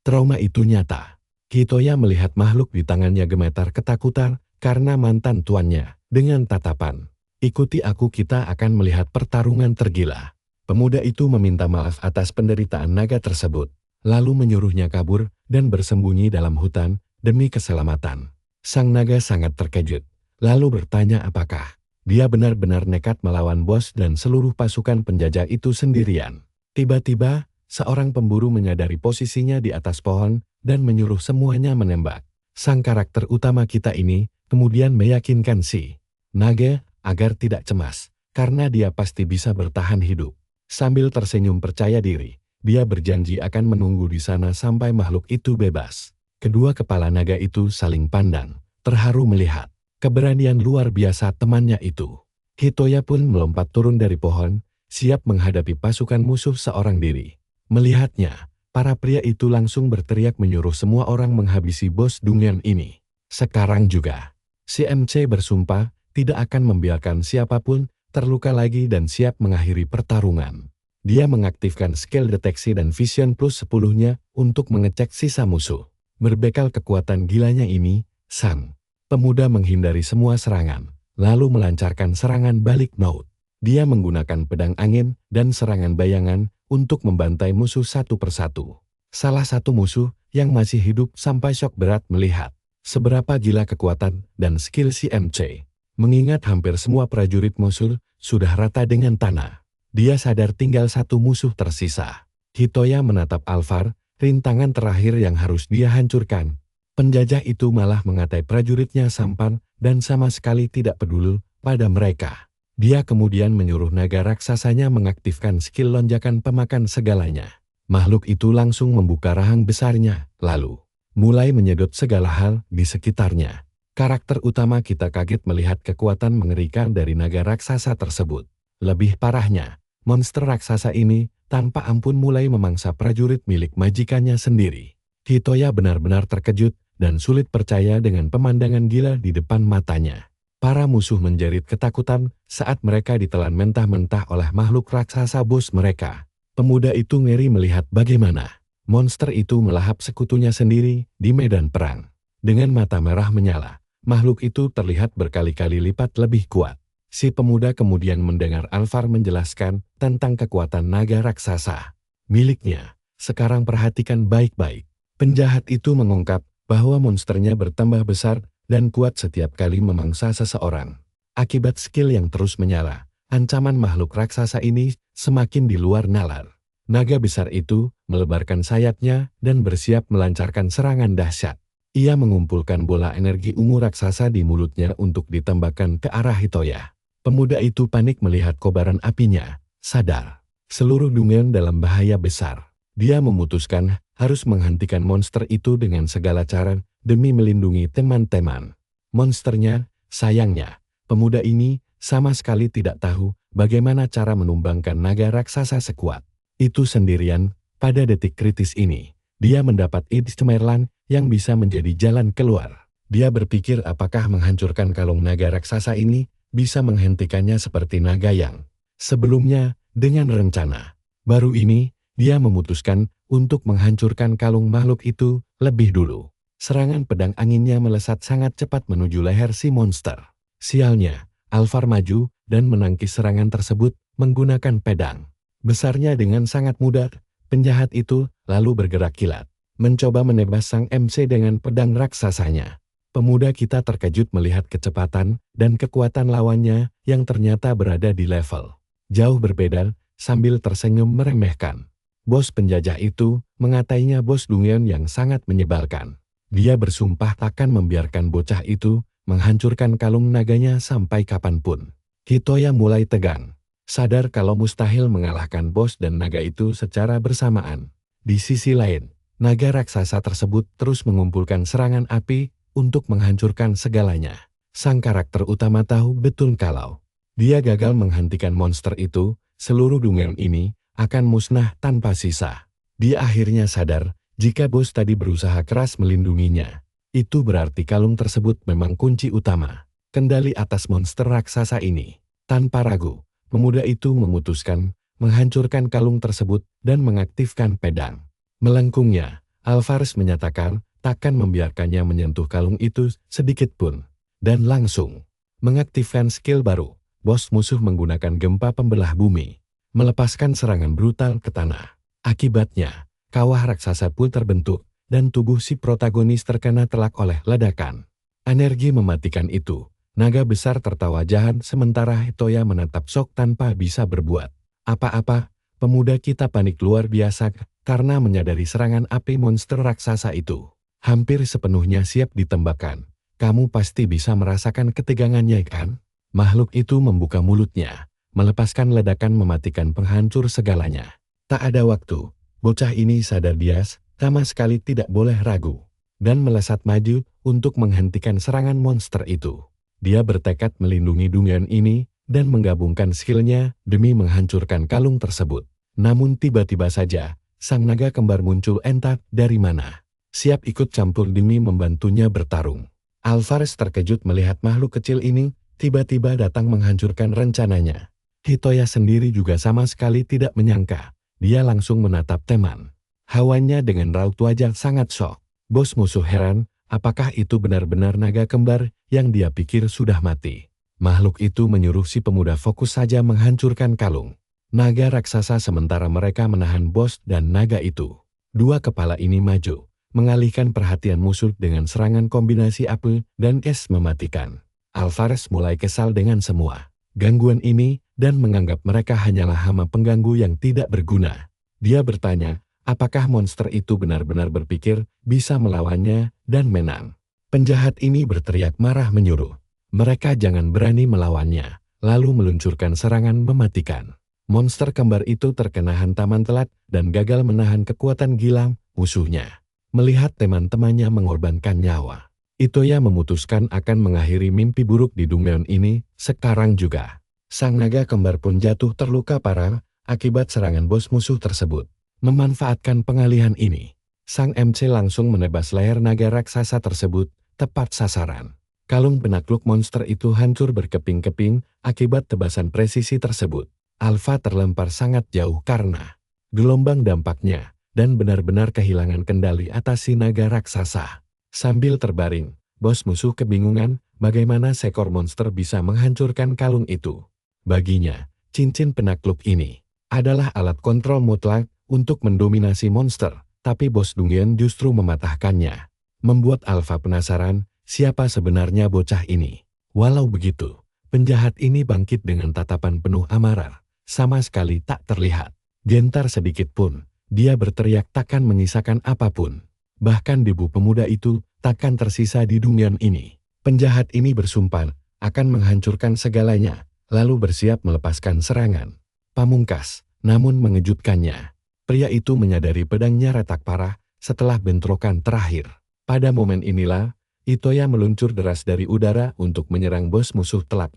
Trauma itu nyata. Hitoya melihat makhluk di tangannya gemetar ketakutan karena mantan tuannya. Dengan tatapan, ikuti aku, kita akan melihat pertarungan tergila. Pemuda itu meminta maaf atas penderitaan naga tersebut, lalu menyuruhnya kabur dan bersembunyi dalam hutan demi keselamatan. Sang naga sangat terkejut, lalu bertanya apakah dia benar-benar nekat melawan bos dan seluruh pasukan penjajah itu sendirian. Tiba-tiba, seorang pemburu menyadari posisinya di atas pohon dan menyuruh semuanya menembak. Sang karakter utama kita ini kemudian meyakinkan si naga agar tidak cemas, karena dia pasti bisa bertahan hidup. Sambil tersenyum percaya diri, dia berjanji akan menunggu di sana sampai makhluk itu bebas. Kedua kepala naga itu saling pandang, terharu melihat keberanian luar biasa temannya itu. Hitoya pun melompat turun dari pohon, siap menghadapi pasukan musuh seorang diri. Melihatnya, para pria itu langsung berteriak menyuruh semua orang menghabisi bos Dungeon ini. Sekarang juga, si MC bersumpah tidak akan membiarkan siapapun terluka lagi dan siap mengakhiri pertarungan. Dia mengaktifkan skill deteksi dan vision plus 10-nya untuk mengecek sisa musuh. Berbekal kekuatan gilanya ini, sang pemuda menghindari semua serangan, lalu melancarkan serangan balik maut. Dia menggunakan pedang angin dan serangan bayangan untuk membantai musuh satu persatu. Salah satu musuh yang masih hidup sampai syok berat melihat seberapa gila kekuatan dan skill si MC. Mengingat hampir semua prajurit musuh sudah rata dengan tanah. Dia sadar tinggal satu musuh tersisa. Hitoya menatap Alvar, rintangan terakhir yang harus dia hancurkan. Penjajah itu malah mengatai prajuritnya sampan dan sama sekali tidak peduli pada mereka. Dia kemudian menyuruh naga raksasanya mengaktifkan skill lonjakan pemakan segalanya. Makhluk itu langsung membuka rahang besarnya, lalu mulai menyedot segala hal di sekitarnya. Karakter utama kita kaget melihat kekuatan mengerikan dari naga raksasa tersebut. Lebih parahnya, monster raksasa ini tanpa ampun mulai memangsa prajurit milik majikannya sendiri. Hitoya benar-benar terkejut dan sulit percaya dengan pemandangan gila di depan matanya. Para musuh menjerit ketakutan saat mereka ditelan mentah-mentah oleh makhluk raksasa bos mereka. Pemuda itu ngeri melihat bagaimana monster itu melahap sekutunya sendiri di medan perang. Dengan mata merah menyala, makhluk itu terlihat berkali-kali lipat lebih kuat. Si pemuda kemudian mendengar Alvar menjelaskan tentang kekuatan naga raksasa miliknya. Sekarang perhatikan baik-baik. Penjahat itu mengungkap bahwa monsternya bertambah besar dan kuat setiap kali memangsa seseorang. Akibat skill yang terus menyala, ancaman makhluk raksasa ini semakin di luar nalar. Naga besar itu melebarkan sayapnya dan bersiap melancarkan serangan dahsyat. Ia mengumpulkan bola energi ungu raksasa di mulutnya untuk ditembakkan ke arah Hitoya. Pemuda itu panik melihat kobaran apinya, sadar seluruh dunia dalam bahaya besar. Dia memutuskan harus menghentikan monster itu dengan segala cara demi melindungi teman-teman. Monsternya, sayangnya, pemuda ini sama sekali tidak tahu bagaimana cara menumbangkan naga raksasa sekuat itu sendirian. Pada detik kritis ini, dia mendapat ide cemerlang yang bisa menjadi jalan keluar. Dia berpikir apakah menghancurkan kalung naga raksasa ini bisa menghentikannya seperti naga yang sebelumnya. Dengan rencana baru ini, dia memutuskan untuk menghancurkan kalung makhluk itu lebih dulu. Serangan pedang anginnya melesat sangat cepat menuju leher si monster. Sialnya, Alvar maju dan menangkis serangan tersebut menggunakan pedang besarnya dengan sangat mudah. Penjahat itu lalu bergerak kilat, mencoba menebas sang MC dengan pedang raksasanya. Pemuda kita terkejut melihat kecepatan dan kekuatan lawannya yang ternyata berada di level jauh berbeda sambil tersenyum meremehkan. Bos penjajah itu mengatainya bos dunian yang sangat menyebalkan. Dia bersumpah takkan membiarkan bocah itu menghancurkan kalung naganya sampai kapanpun. Hitoya mulai tegang, sadar kalau mustahil mengalahkan bos dan naga itu secara bersamaan. Di sisi lain, naga raksasa tersebut terus mengumpulkan serangan api untuk menghancurkan segalanya. Sang karakter utama tahu betul kalau dia gagal menghentikan monster itu, seluruh dunia ini akan musnah tanpa sisa. Dia akhirnya sadar, jika bos tadi berusaha keras melindunginya, itu berarti kalung tersebut memang kunci utama kendali atas monster raksasa ini. Tanpa ragu, pemuda itu memutuskan menghancurkan kalung tersebut dan mengaktifkan pedang melengkungnya. Alvarez menyatakan takkan membiarkannya menyentuh kalung itu sedikit pun, dan langsung mengaktifkan skill baru. Bos musuh menggunakan gempa pembelah bumi, melepaskan serangan brutal ke tanah. Akibatnya, kawah raksasa pun terbentuk, dan tubuh si protagonis terkena telak oleh ledakan. Energi mematikan itu, naga besar tertawa jahat sementara Hitoya menatap shock tanpa bisa berbuat apa-apa. Pemuda kita panik luar biasa karena menyadari serangan api monster raksasa itu hampir sepenuhnya siap ditembakkan. Kamu pasti bisa merasakan ketegangannya kan? Makhluk itu membuka mulutnya, melepaskan ledakan mematikan penghancur segalanya. Tak ada waktu, bocah ini sadar dia sama sekali tidak boleh ragu, dan melesat maju untuk menghentikan serangan monster itu. Dia bertekad melindungi dunia ini dan menggabungkan skillnya demi menghancurkan kalung tersebut. Namun tiba-tiba saja, sang naga kembar muncul entah dari mana, siap ikut campur demi membantunya bertarung. Alvarez terkejut melihat makhluk kecil ini tiba-tiba datang menghancurkan rencananya. Hitoya sendiri juga sama sekali tidak menyangka. Dia langsung menatap teman hawanya dengan raut wajah sangat shock. Bos musuh heran, apakah itu benar-benar naga kembar yang dia pikir sudah mati? Makhluk itu menyuruh si pemuda fokus saja menghancurkan kalung naga raksasa sementara mereka menahan bos dan naga itu. Dua kepala ini maju, mengalihkan perhatian musuh dengan serangan kombinasi api dan es mematikan. Alvarez mulai kesal dengan semua gangguan ini dan menganggap mereka hanyalah hama pengganggu yang tidak berguna. Dia bertanya, apakah monster itu benar-benar berpikir bisa melawannya dan menang. Penjahat ini berteriak marah menyuruh mereka jangan berani melawannya, lalu meluncurkan serangan mematikan. Monster kembar itu terkena hantaman telat dan gagal menahan kekuatan gila musuhnya. Melihat teman-temannya mengorbankan nyawa, Itoya memutuskan akan mengakhiri mimpi buruk di Dungmeon ini sekarang juga. Sang naga kembar pun jatuh terluka parah akibat serangan bos musuh tersebut. Memanfaatkan pengalihan ini, Sang MC langsung menebas leher naga raksasa tersebut tepat sasaran. Kalung penakluk monster itu hancur berkeping-keping akibat tebasan presisi tersebut. Alpha terlempar sangat jauh karena gelombang dampaknya dan benar-benar kehilangan kendali atas si naga raksasa. Sambil terbaring, bos musuh kebingungan bagaimana seekor monster bisa menghancurkan kalung itu. Baginya, cincin penakluk ini adalah alat kontrol mutlak untuk mendominasi monster, tapi bos Dungyeon justru mematahkannya. Membuat Alpha penasaran siapa sebenarnya bocah ini. Walau begitu, penjahat ini bangkit dengan tatapan penuh amarah. Sama sekali tak terlihat gentar sedikit pun. Dia berteriak takkan menyisakan apapun. Bahkan debu pemuda itu takkan tersisa di Dungyeon ini. Penjahat ini bersumpah akan menghancurkan segalanya, lalu bersiap melepaskan serangan. Pamungkas, namun mengejutkannya, pria itu menyadari pedangnya retak parah setelah bentrokan terakhir. Pada momen inilah, Itoya meluncur deras dari udara untuk menyerang bos musuh telak.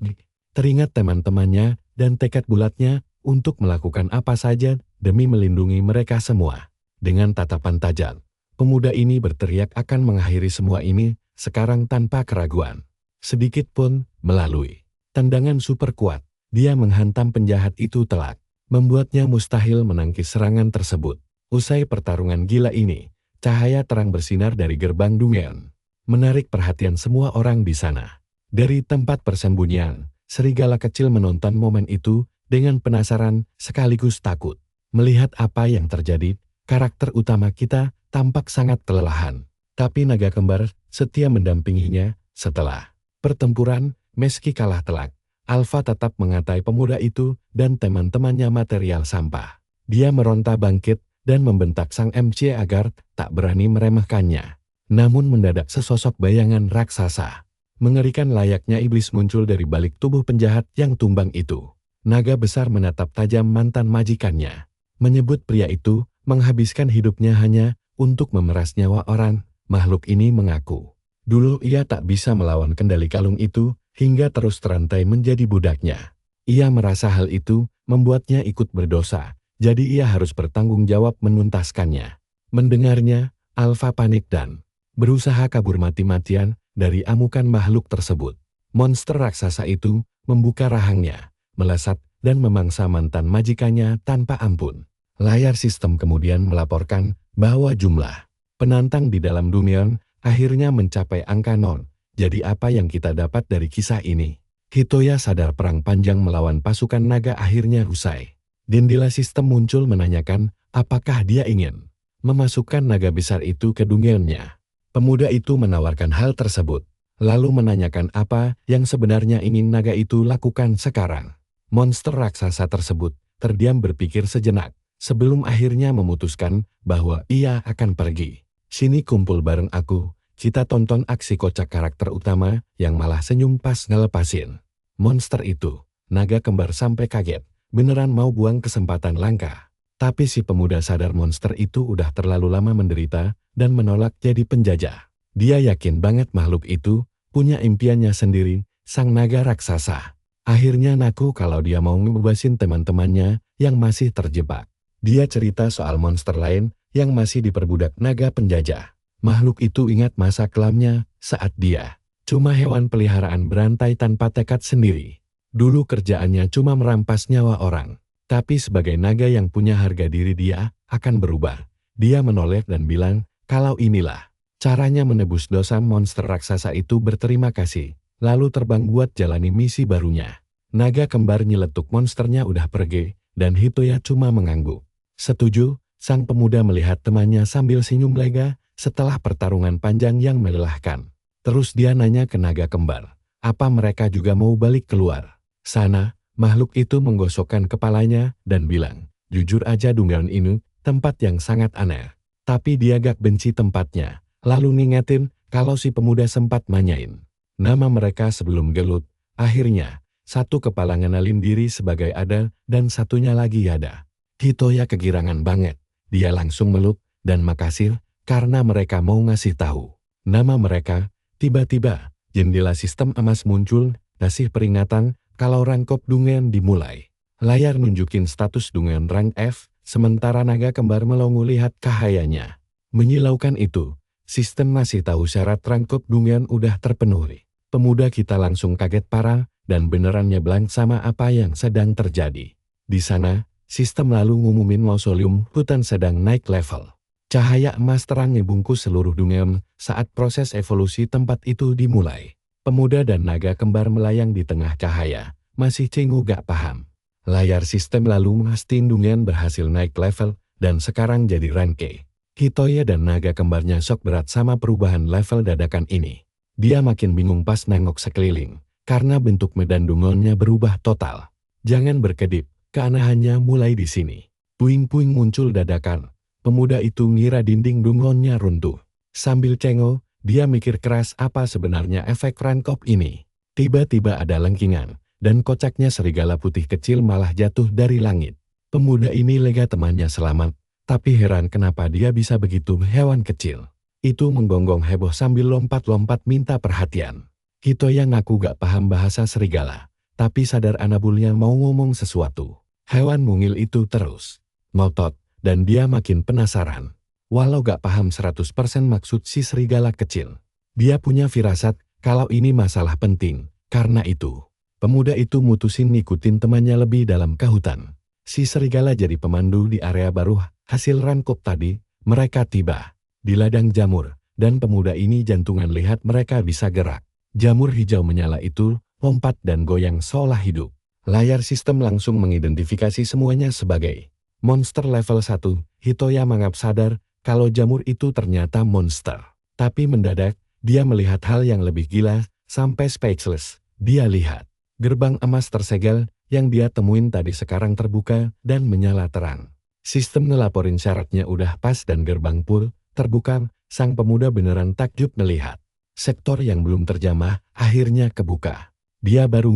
Teringat teman-temannya dan tekad bulatnya untuk melakukan apa saja demi melindungi mereka semua. Dengan tatapan tajam, pemuda ini berteriak akan mengakhiri semua ini sekarang tanpa keraguan. Sedikit pun melalui tendangan super kuat, dia menghantam penjahat itu telak, membuatnya mustahil menangkis serangan tersebut. Usai pertarungan gila ini, cahaya terang bersinar dari gerbang Dungyeon, menarik perhatian semua orang di sana. Dari tempat persembunyian, serigala kecil menonton momen itu dengan penasaran sekaligus takut. Melihat apa yang terjadi, karakter utama kita tampak sangat kelelahan. Tapi naga kembar setia mendampinginya. Setelah pertempuran, meski kalah telak, Alpha tetap mengatai pemuda itu dan teman-temannya material sampah. Dia meronta bangkit dan membentak sang MC agar tak berani meremehkannya. Namun mendadak sesosok bayangan raksasa mengerikan layaknya iblis muncul dari balik tubuh penjahat yang tumbang itu. Naga besar menatap tajam mantan majikannya, menyebut pria itu menghabiskan hidupnya hanya untuk memeras nyawa orang. Makhluk ini mengaku, dulu ia tak bisa melawan kendali kalung itu hingga terus terantai menjadi budaknya. Ia merasa hal itu membuatnya ikut berdosa, jadi ia harus bertanggung jawab menuntaskannya. Mendengarnya, Alpha panik dan berusaha kabur mati-matian dari amukan makhluk tersebut. Monster raksasa itu membuka rahangnya, melesat dan memangsa mantan majikannya tanpa ampun. Layar sistem kemudian melaporkan bahwa jumlah penantang di dalam Dungyeon akhirnya mencapai angka 0. Jadi apa yang kita dapat dari kisah ini? Hitoya sadar perang panjang melawan pasukan naga akhirnya usai. Jendela sistem muncul menanyakan apakah dia ingin memasukkan naga besar itu ke Dungyeonnya. Pemuda itu menawarkan hal tersebut, lalu menanyakan apa yang sebenarnya ingin naga itu lakukan sekarang. Monster raksasa tersebut terdiam berpikir sejenak, sebelum akhirnya memutuskan bahwa ia akan pergi. Sini kumpul bareng aku, kita tonton aksi kocak karakter utama yang malah senyum pas ngelepasin monster itu. Naga kembar sampai kaget, beneran mau buang kesempatan langka. Tapi si pemuda sadar monster itu udah terlalu lama menderita dan menolak jadi penjajah. Dia yakin banget makhluk itu punya impiannya sendiri, sang naga raksasa. Akhirnya ngaku kalau dia mau ngebebasin teman-temannya yang masih terjebak. Dia cerita soal monster lain yang masih diperbudak naga penjajah. Makhluk itu ingat masa kelamnya saat dia cuma hewan peliharaan berantai tanpa tekad sendiri. Dulu kerjaannya cuma merampas nyawa orang. Tapi sebagai naga yang punya harga diri dia akan berubah. Dia menoleh dan bilang kalau inilah caranya menebus dosa. Monster raksasa itu berterima kasih. lalu terbang buat jalani misi barunya. Naga kembar nyeletuk monsternya udah pergi, dan Hitoya cuma mengangguk. Setuju, sang pemuda melihat temannya sambil senyum lega setelah pertarungan panjang yang melelahkan. Terus dia nanya ke naga kembar, apa mereka juga mau balik keluar sana? Makhluk itu menggosokkan kepalanya dan bilang, jujur aja Dungeon ini tempat yang sangat aneh. Tapi dia gak benci tempatnya, lalu ngingetin kalau si pemuda sempat nanyain nama mereka sebelum gelut. Akhirnya, satu kepala ngenalin diri sebagai Ada dan satunya lagi Yada. Hitoya kegirangan banget. Dia langsung meluk dan makasih karena mereka mau ngasih tahu nama mereka. Tiba-tiba, jendela sistem emas muncul, ngasih peringatan kalau rangkop Dungeon dimulai. Layar nunjukin status Dungeon rank F, sementara naga kembar melongo lihat cahayanya. Menyilaukan itu, sistem ngasih tahu syarat rangkop Dungeon udah terpenuhi. Pemuda kita langsung kaget parah, dan beneran nyeblang sama apa yang sedang terjadi. Di sana, sistem lalu ngumumin mausoleum hutan sedang naik level. Cahaya emas terang ngebungkus seluruh Dungeon saat proses evolusi tempat itu dimulai. Pemuda dan naga kembar melayang di tengah cahaya, masih cengu gak paham. Layar sistem lalu mengastiin Dungeon berhasil naik level dan sekarang jadi rank E. Hitoya dan naga kembarnya shock berat sama perubahan level dadakan ini. Dia makin bingung pas nengok sekeliling, karena bentuk medan Dungeonnya berubah total. Jangan berkedip, keanehannya mulai di sini. Puing-puing muncul dadakan. Pemuda itu ngira dinding Dungeonnya runtuh. Sambil cengok, dia mikir keras apa sebenarnya efek rangkop ini. Tiba-tiba ada lengkingan, dan kocaknya serigala putih kecil malah jatuh dari langit. Pemuda ini lega temannya selamat, tapi heran kenapa dia bisa begitu hewan kecil. Itu menggonggong heboh sambil lompat-lompat minta perhatian. Hitoya ngaku gak paham bahasa serigala, tapi sadar anabulnya mau ngomong sesuatu. Hewan mungil itu terus ngotot, dan dia makin penasaran. Walau gak paham 100% maksud si serigala kecil, dia punya firasat kalau ini masalah penting. Karena itu, pemuda itu mutusin ngikutin temannya lebih dalam ke hutan. Si serigala jadi pemandu di area baru hasil rangkop tadi. Mereka tiba di ladang jamur, dan pemuda ini jantungan lihat mereka bisa gerak. Jamur hijau menyala itu lompat dan goyang seolah hidup. Layar sistem langsung mengidentifikasi semuanya sebagai monster level 1, Hitoya menganggap sadar kalau jamur itu ternyata monster. Tapi mendadak, dia melihat hal yang lebih gila, sampai speechless. Dia lihat gerbang emas tersegel yang dia temuin tadi sekarang terbuka dan menyala terang. Sistem ngelaporin syaratnya udah pas dan gerbang pun terbuka. Sang pemuda beneran takjub melihat sektor yang belum terjamah akhirnya kebuka. Dia baru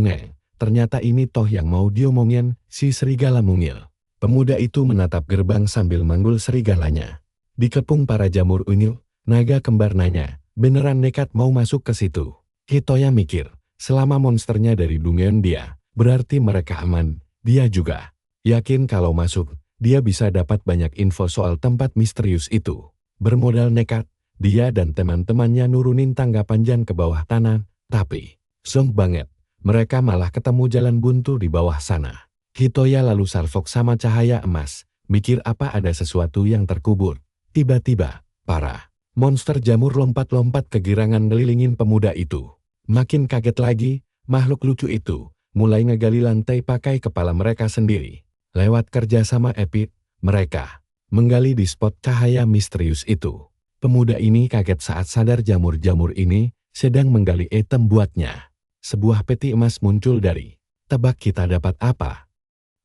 ternyata ini toh yang mau diomongin si serigala mungil. Pemuda itu menatap gerbang sambil manggul serigalanya. Dikepung para jamur unyu, naga kembar nanya, beneran nekat mau masuk ke situ? Hitoya mikir, selama monsternya dari Dungeon dia, berarti mereka aman. Dia juga yakin kalau masuk, dia bisa dapat banyak info soal tempat misterius itu. Bermodal nekat, dia dan teman-temannya nurunin tangga panjang ke bawah tanah, tapi song banget, mereka malah ketemu jalan buntu di bawah sana. Hitoya lalu salfok sama cahaya emas, mikir apa ada sesuatu yang terkubur. Tiba-tiba, para monster jamur lompat-lompat kegirangan ngelilingin pemuda itu. Makin kaget lagi, makhluk lucu itu mulai ngegali lantai pakai kepala mereka sendiri. Lewat kerja sama Epit, mereka menggali di spot cahaya misterius itu. Pemuda ini kaget saat sadar jamur-jamur ini sedang menggali item buatnya. Sebuah peti emas muncul dari, tebak kita dapat apa?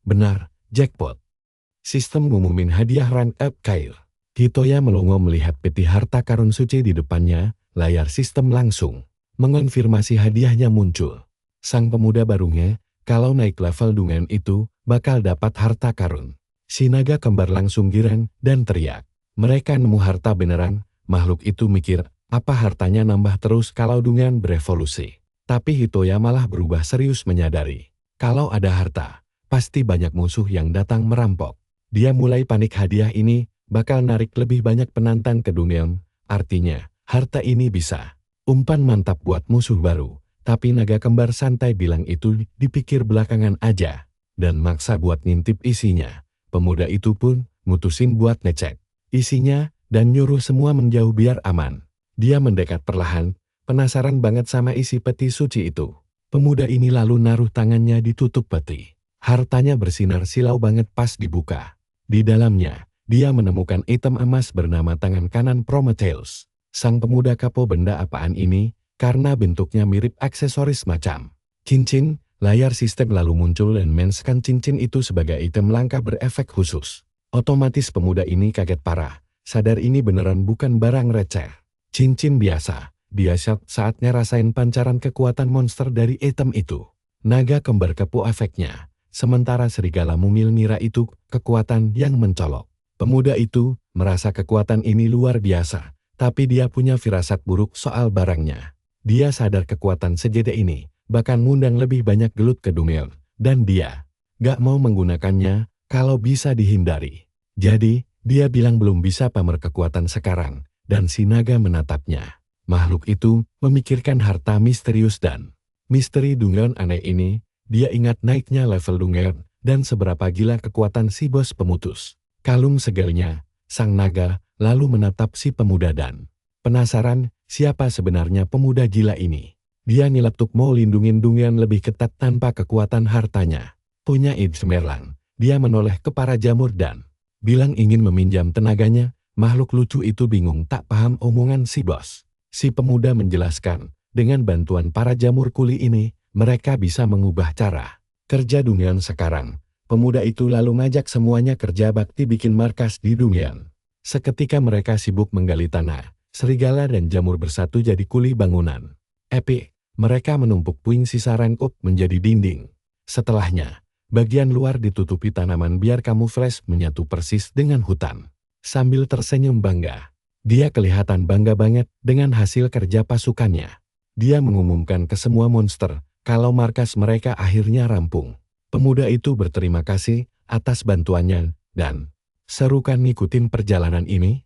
Benar, jackpot. Sistem ngumumin hadiah rank up Kair. Hitoya melongo melihat peti harta karun suci di depannya, layar sistem langsung mengonfirmasi hadiahnya muncul. Sang pemuda barunya, kalau naik level Dungeon itu, bakal dapat harta karun. Si naga kembar langsung girang dan teriak. Mereka nemu harta beneran, makhluk itu mikir, apa hartanya nambah terus kalau Dungeon berevolusi. Tapi Hitoya malah berubah serius menyadari, kalau ada harta, pasti banyak musuh yang datang merampok. Dia mulai panik hadiah ini bakal narik lebih banyak penantang ke Dungeon. Artinya, harta ini bisa umpan mantap buat musuh baru. Tapi naga kembar santai bilang itu dipikir belakangan aja. Dan maksa buat ngintip isinya. Pemuda itu pun mutusin buat ngecek isinya dan nyuruh semua menjauh biar aman. Dia mendekat perlahan, penasaran banget sama isi peti suci itu. Pemuda ini lalu naruh tangannya di tutup peti. Hartanya bersinar silau banget pas dibuka. Di dalamnya, dia menemukan item emas bernama tangan kanan Prometheus. Sang pemuda kapo benda apaan ini, karena bentuknya mirip aksesoris macam cincin. Layar sistem lalu muncul dan men-scan cincin itu sebagai item langka berefek khusus. Otomatis pemuda ini kaget parah. Sadar ini beneran bukan barang receh. Cincin biasa. Dia shock saat ngerasain pancaran kekuatan monster dari item itu. Naga kembar kepo efeknya. Sementara serigala mungil ngira itu kekuatan yang mencolok. Pemuda itu merasa kekuatan ini luar biasa. Tapi dia punya firasat buruk soal barangnya. Dia sadar kekuatan sejeda ini bahkan ngundang lebih banyak gelut ke dunia. Dan dia gak mau menggunakannya kalau bisa dihindari. Jadi, dia bilang belum bisa pamer kekuatan sekarang, dan si naga menatapnya. Makhluk itu memikirkan harta misterius dan misteri Dungeon aneh ini. Dia ingat naiknya level Dungeon dan seberapa gila kekuatan si bos pemutus. Kalung segernya, sang naga lalu menatap si pemuda dan penasaran siapa sebenarnya pemuda gila ini. Dia nyeletuk mau lindungin Dungeon lebih ketat tanpa kekuatan hartanya. Punya ide cemerlang, dia menoleh ke para jamur dan bilang ingin meminjam tenaganya. Makhluk lucu itu bingung tak paham omongan si bos. Si pemuda menjelaskan, dengan bantuan para jamur kuli ini, mereka bisa mengubah cara kerja Dungeon sekarang. Pemuda itu lalu ngajak semuanya kerja bakti bikin markas di Dungeon. Seketika mereka sibuk menggali tanah, serigala dan jamur bersatu jadi kuli bangunan. Epic, mereka menumpuk puing sisa rangkup menjadi dinding. Setelahnya, bagian luar ditutupi tanaman biar kamuflase menyatu persis dengan hutan. Sambil tersenyum bangga, dia kelihatan bangga banget dengan hasil kerja pasukannya. Dia mengumumkan ke semua monster kalau markas mereka akhirnya rampung. Pemuda itu berterima kasih atas bantuannya dan serukan ngikutin perjalanan ini.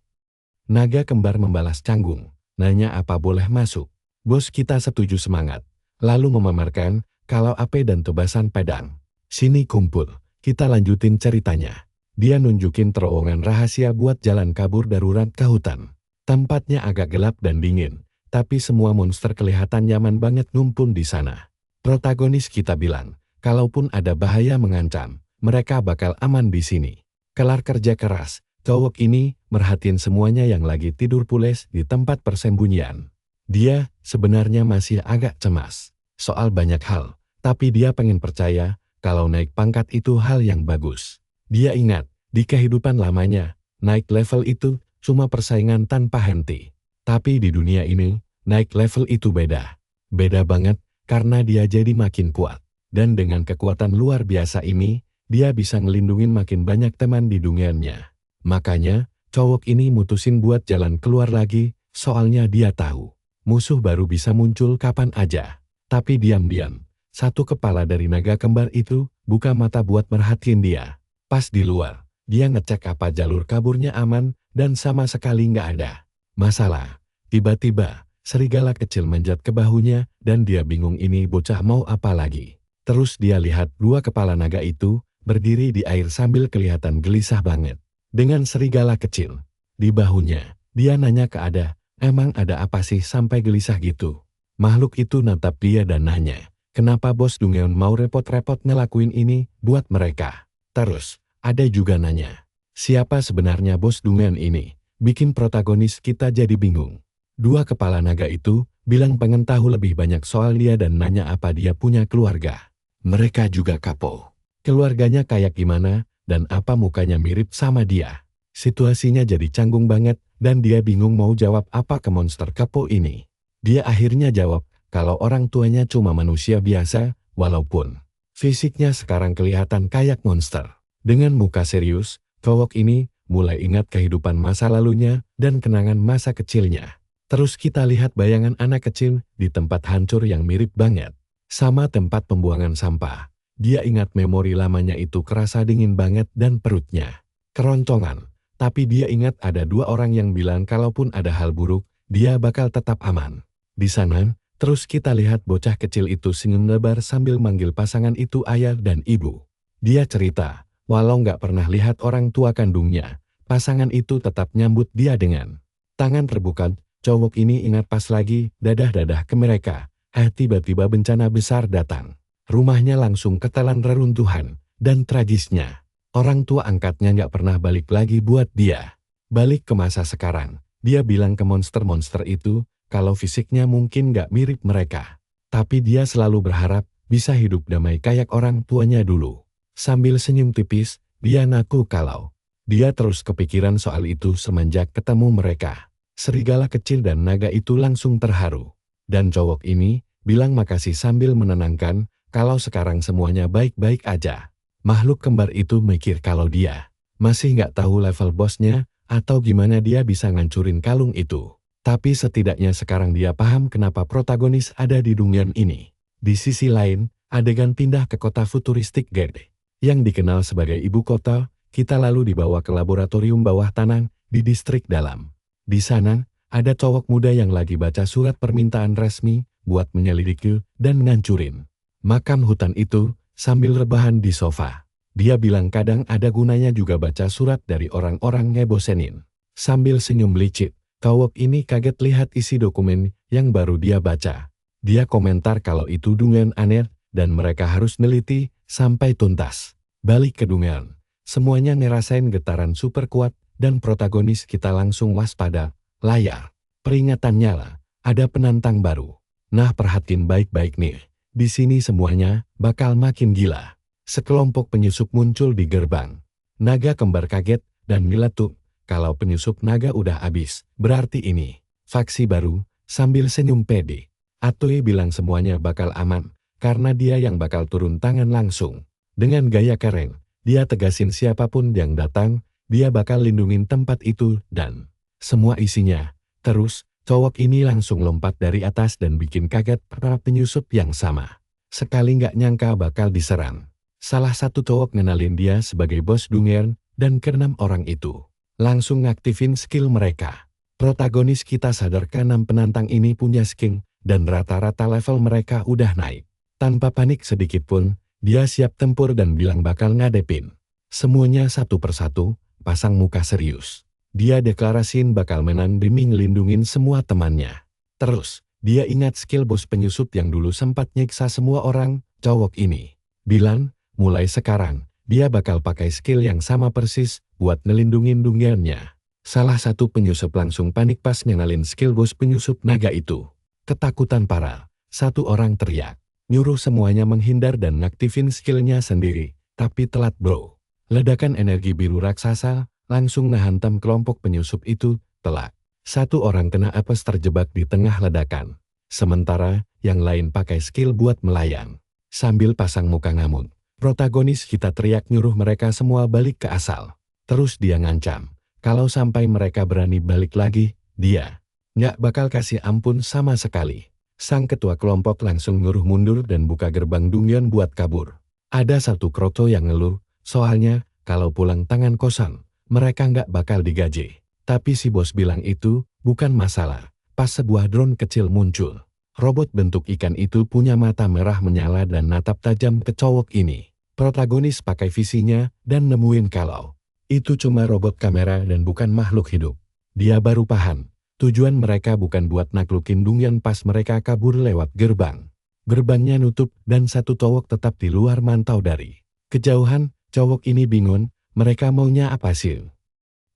Naga kembar membalas canggung, nanya apa boleh masuk. Bos kita setuju semangat. Lalu memamerkan kalau ape dan tebasan pedang. Sini kumpul, kita lanjutin ceritanya. Dia nunjukin terowongan rahasia buat jalan kabur darurat ke hutan. Tempatnya agak gelap dan dingin, tapi semua monster kelihatan nyaman banget ngumpul di sana. Protagonis kita bilang, kalaupun ada bahaya mengancam, mereka bakal aman di sini. Kelar kerja keras, cowok ini merhatiin semuanya yang lagi tidur pules di tempat persembunyian. Dia sebenarnya masih agak cemas soal banyak hal, tapi dia pengen percaya kalau naik pangkat itu hal yang bagus. Dia ingat, di kehidupan lamanya, naik level itu cuma persaingan tanpa henti. Tapi di dunia ini, naik level itu beda. Beda banget karena dia jadi makin kuat. Dan dengan kekuatan luar biasa ini, dia bisa ngelindungin makin banyak teman di dunianya. Makanya, cowok ini mutusin buat jalan keluar lagi, soalnya dia tahu musuh baru bisa muncul kapan aja. Tapi diam-diam, satu kepala dari naga kembar itu buka mata buat merhatiin dia. Pas di luar, dia ngecek apa jalur kaburnya aman dan sama sekali nggak ada masalah. Tiba-tiba, serigala kecil menjat ke bahunya dan dia bingung ini bocah mau apa lagi. Terus dia lihat dua kepala naga itu berdiri di air sambil kelihatan gelisah banget. Dengan serigala kecil di bahunya, dia nanya ke Ada, emang ada apa sih sampai gelisah gitu? Makhluk itu natap dia dan nanya, kenapa bos Dungeon mau repot-repot ngelakuin ini buat mereka? Terus, Ada juga nanya, siapa sebenarnya bos Dungeon ini? Bikin protagonis kita jadi bingung. Dua kepala naga itu bilang pengen tahu lebih banyak soal dia dan nanya apa dia punya keluarga. Mereka juga kapo. Keluarganya kayak gimana dan apa mukanya mirip sama dia. Situasinya jadi canggung banget dan dia bingung mau jawab apa ke monster kapo ini. Dia akhirnya jawab kalau orang tuanya cuma manusia biasa, walaupun fisiknya sekarang kelihatan kayak monster. Dengan muka serius, cowok ini mulai ingat kehidupan masa lalunya dan kenangan masa kecilnya. Terus kita lihat bayangan anak kecil di tempat hancur yang mirip banget sama tempat pembuangan sampah. Dia ingat memori lamanya itu kerasa dingin banget dan perutnya keroncongan. Tapi dia ingat ada dua orang yang bilang kalaupun ada hal buruk, dia bakal tetap aman. Di sana, terus kita lihat bocah kecil itu senyum lebar sambil manggil pasangan itu ayah dan ibu. Dia cerita, walau nggak pernah lihat orang tua kandungnya, pasangan itu tetap nyambut dia dengan tangan terbuka cowok ini ingat pas lagi dadah-dadah ke mereka. Tiba-tiba bencana besar datang. Rumahnya langsung ketelan reruntuhan. Dan tragisnya, orang tua angkatnya nggak pernah balik lagi buat dia. Balik ke masa sekarang, dia bilang ke monster-monster itu, kalau fisiknya mungkin nggak mirip mereka. Tapi dia selalu berharap bisa hidup damai kayak orang tuanya dulu. Sambil senyum tipis, dia ngaku kalau dia terus kepikiran soal itu semenjak ketemu mereka. Serigala kecil dan naga itu langsung terharu. Dan cowok ini bilang makasih sambil menenangkan kalau sekarang semuanya baik-baik aja. Makhluk kembar itu mikir kalau dia masih nggak tahu level bosnya atau gimana dia bisa ngancurin kalung itu. Tapi setidaknya sekarang dia paham kenapa protagonis ada di dunia ini. Di sisi lain, adegan pindah ke kota futuristik Gerde, yang dikenal sebagai ibu kota, kita lalu dibawa ke laboratorium bawah tanah di distrik dalam. Di sana, ada cowok muda yang lagi baca surat permintaan resmi buat menyelidiki dan ngancurin makam hutan itu sambil rebahan di sofa. Dia bilang kadang ada gunanya juga baca surat dari orang-orang ngebosenin. Sambil senyum licik, cowok ini kaget lihat isi dokumen yang baru dia baca. Dia komentar kalau itu dungan aneh dan mereka harus neliti sampai tuntas. Balik ke dungan, semuanya ngerasain getaran super kuat dan protagonis kita langsung waspada. Layar peringatannya lah, ada penantang baru. Nah, perhatiin baik-baik nih. Di sini semuanya bakal makin gila. Sekelompok penyusup muncul di gerbang. Naga kembar kaget dan nyeletuk kalau penyusup naga udah habis. Berarti ini faksi baru. Sambil senyum pede, Atoe bilang semuanya bakal aman karena dia yang bakal turun tangan langsung. Dengan gaya keren, dia tegasin siapapun yang datang, dia bakal lindungin tempat itu dan semua isinya. Terus, cowok ini langsung lompat dari atas dan bikin kaget para penyusup yang sama. Sekali nggak nyangka bakal diserang. Salah satu cowok ngenalin dia sebagai bos Dungern dan keenam orang itu langsung ngaktifin skill mereka. Protagonis kita sadar keenam penantang ini punya skill dan rata-rata level mereka udah naik. Tanpa panik sedikit pun, dia siap tempur dan bilang bakal ngadepin semuanya satu persatu, pasang muka serius. Dia deklarasiin bakal menang demi ngelindungin semua temannya. Terus, dia ingat skill bos penyusup yang dulu sempat nyiksa semua orang, cowok ini bilang, mulai sekarang, dia bakal pakai skill yang sama persis buat ngelindungin dungannya. Salah satu penyusup langsung panik pas ngenalin skill bos penyusup naga itu. Ketakutan parah, satu orang teriak, nyuruh semuanya menghindar dan ngaktifin skillnya sendiri, tapi telat bro. Ledakan energi biru raksasa langsung ngehantam kelompok penyusup itu, telak. Satu orang kena apes terjebak di tengah ledakan. Sementara, yang lain pakai skill buat melayang. Sambil pasang muka ngamuk, protagonis kita teriak nyuruh mereka semua balik ke asal. Terus dia ngancam, kalau sampai mereka berani balik lagi, dia nggak bakal kasih ampun sama sekali. Sang ketua kelompok langsung nyuruh mundur dan buka gerbang dungeon buat kabur. Ada satu kroto yang ngeluh, soalnya kalau pulang tangan kosong, mereka nggak bakal digaji. Tapi si bos bilang itu bukan masalah. Pas sebuah drone kecil muncul, robot bentuk ikan itu punya mata merah menyala dan natap tajam ke cowok ini. Protagonis pakai visinya dan nemuin kalau itu cuma robot kamera dan bukan makhluk hidup. Dia baru paham, tujuan mereka bukan buat naklukin dungeon pas mereka kabur lewat gerbang. Gerbangnya nutup dan satu cowok tetap di luar mantau dari kejauhan. Cowok ini bingung, mereka maunya apa sih?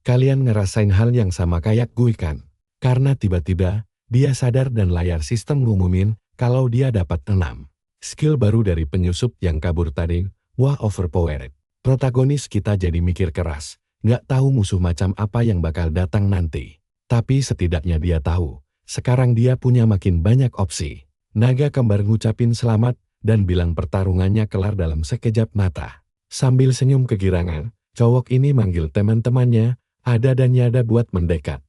Kalian ngerasain hal yang sama kayak gue kan? Karena tiba-tiba, dia sadar dan layar sistem ngumumin kalau dia dapat 6 skill baru dari penyusup yang kabur tadi. Wah, overpowered. Protagonis kita jadi mikir keras, nggak tahu musuh macam apa yang bakal datang nanti. Tapi setidaknya dia tahu, sekarang dia punya makin banyak opsi. Naga kembar ngucapin selamat dan bilang pertarungannya kelar dalam sekejap mata. Sambil senyum kegirangan, cowok ini manggil teman-temannya, ada dan nyada buat mendekat.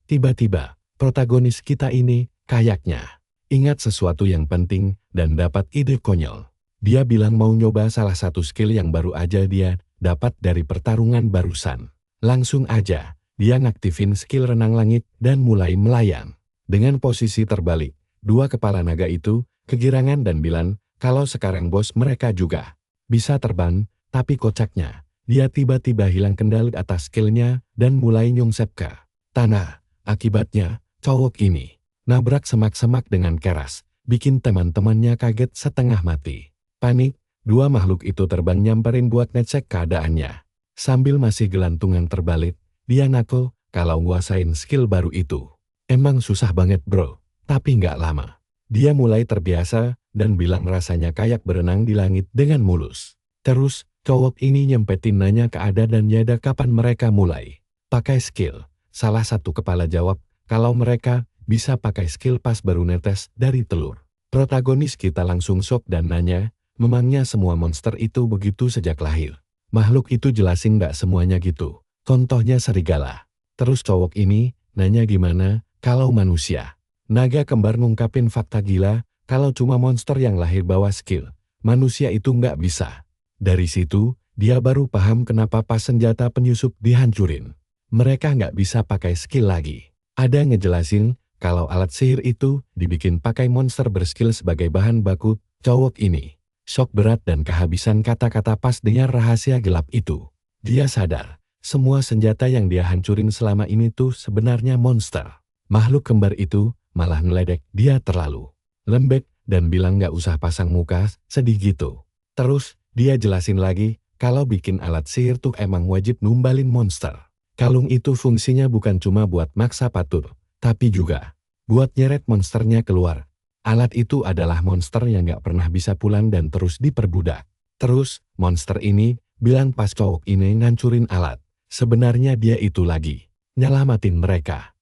Tiba-tiba, protagonis kita ini, kayaknya ingat sesuatu yang penting dan dapat ide konyol. Dia bilang mau nyoba salah satu skill yang baru aja dia dapat dari pertarungan barusan. Langsung aja, dia ngaktifin skill renang langit dan mulai melayang. Dengan posisi terbalik, dua kepala naga itu kegirangan dan bilang kalau sekarang bos mereka juga bisa terbang, tapi kocaknya, dia tiba-tiba hilang kendali atas skillnya dan mulai nyungsep ke tanah. Akibatnya, Cowok ini nabrak semak-semak dengan keras, bikin teman-temannya kaget setengah mati. Panik, dua makhluk itu terbang nyamperin buat ngecek keadaannya. Sambil masih gelantungan terbalik, dia ngaku kalau nguasain skill baru itu. Emang susah banget bro, tapi nggak lama. Dia mulai terbiasa dan bilang rasanya kayak berenang di langit dengan mulus. Terus, cowok ini nyempetin nanya ke Ada dan Yada kapan mereka mulai pakai skill. Salah satu kepala jawab, kalau mereka bisa pakai skill pas baru netes dari telur. Protagonis kita langsung shock dan nanya, memangnya semua monster itu begitu sejak lahir? Makhluk itu jelasin nggak semuanya gitu. Contohnya serigala. Terus cowok ini nanya gimana kalau manusia. Naga kembar ngungkapin fakta gila, kalau cuma monster yang lahir bawa skill, manusia itu nggak bisa. Dari situ, dia baru paham kenapa pas senjata penyusup dihancurin. Mereka nggak bisa pakai skill lagi. Ada ngejelasin, kalau alat sihir itu dibikin pakai monster berskill sebagai bahan baku. Cowok ini shock berat dan kehabisan kata-kata pas dengar rahasia gelap itu. Dia sadar, semua senjata yang dia hancurin selama ini tuh sebenarnya monster. Makhluk kembar itu malah ngeledek dia terlalu lembek dan bilang nggak usah pasang muka sedih gitu. Terus dia jelasin lagi kalau bikin alat sihir tuh emang wajib numbalin monster. Kalung itu fungsinya bukan cuma buat maksa patur, tapi juga buat nyeret monsternya keluar. Alat itu adalah monster yang nggak pernah bisa pulang dan terus diperbudak. Terus monster ini bilang pas cowok ini ngancurin alat, sebenarnya dia itu lagi nyelamatin mereka.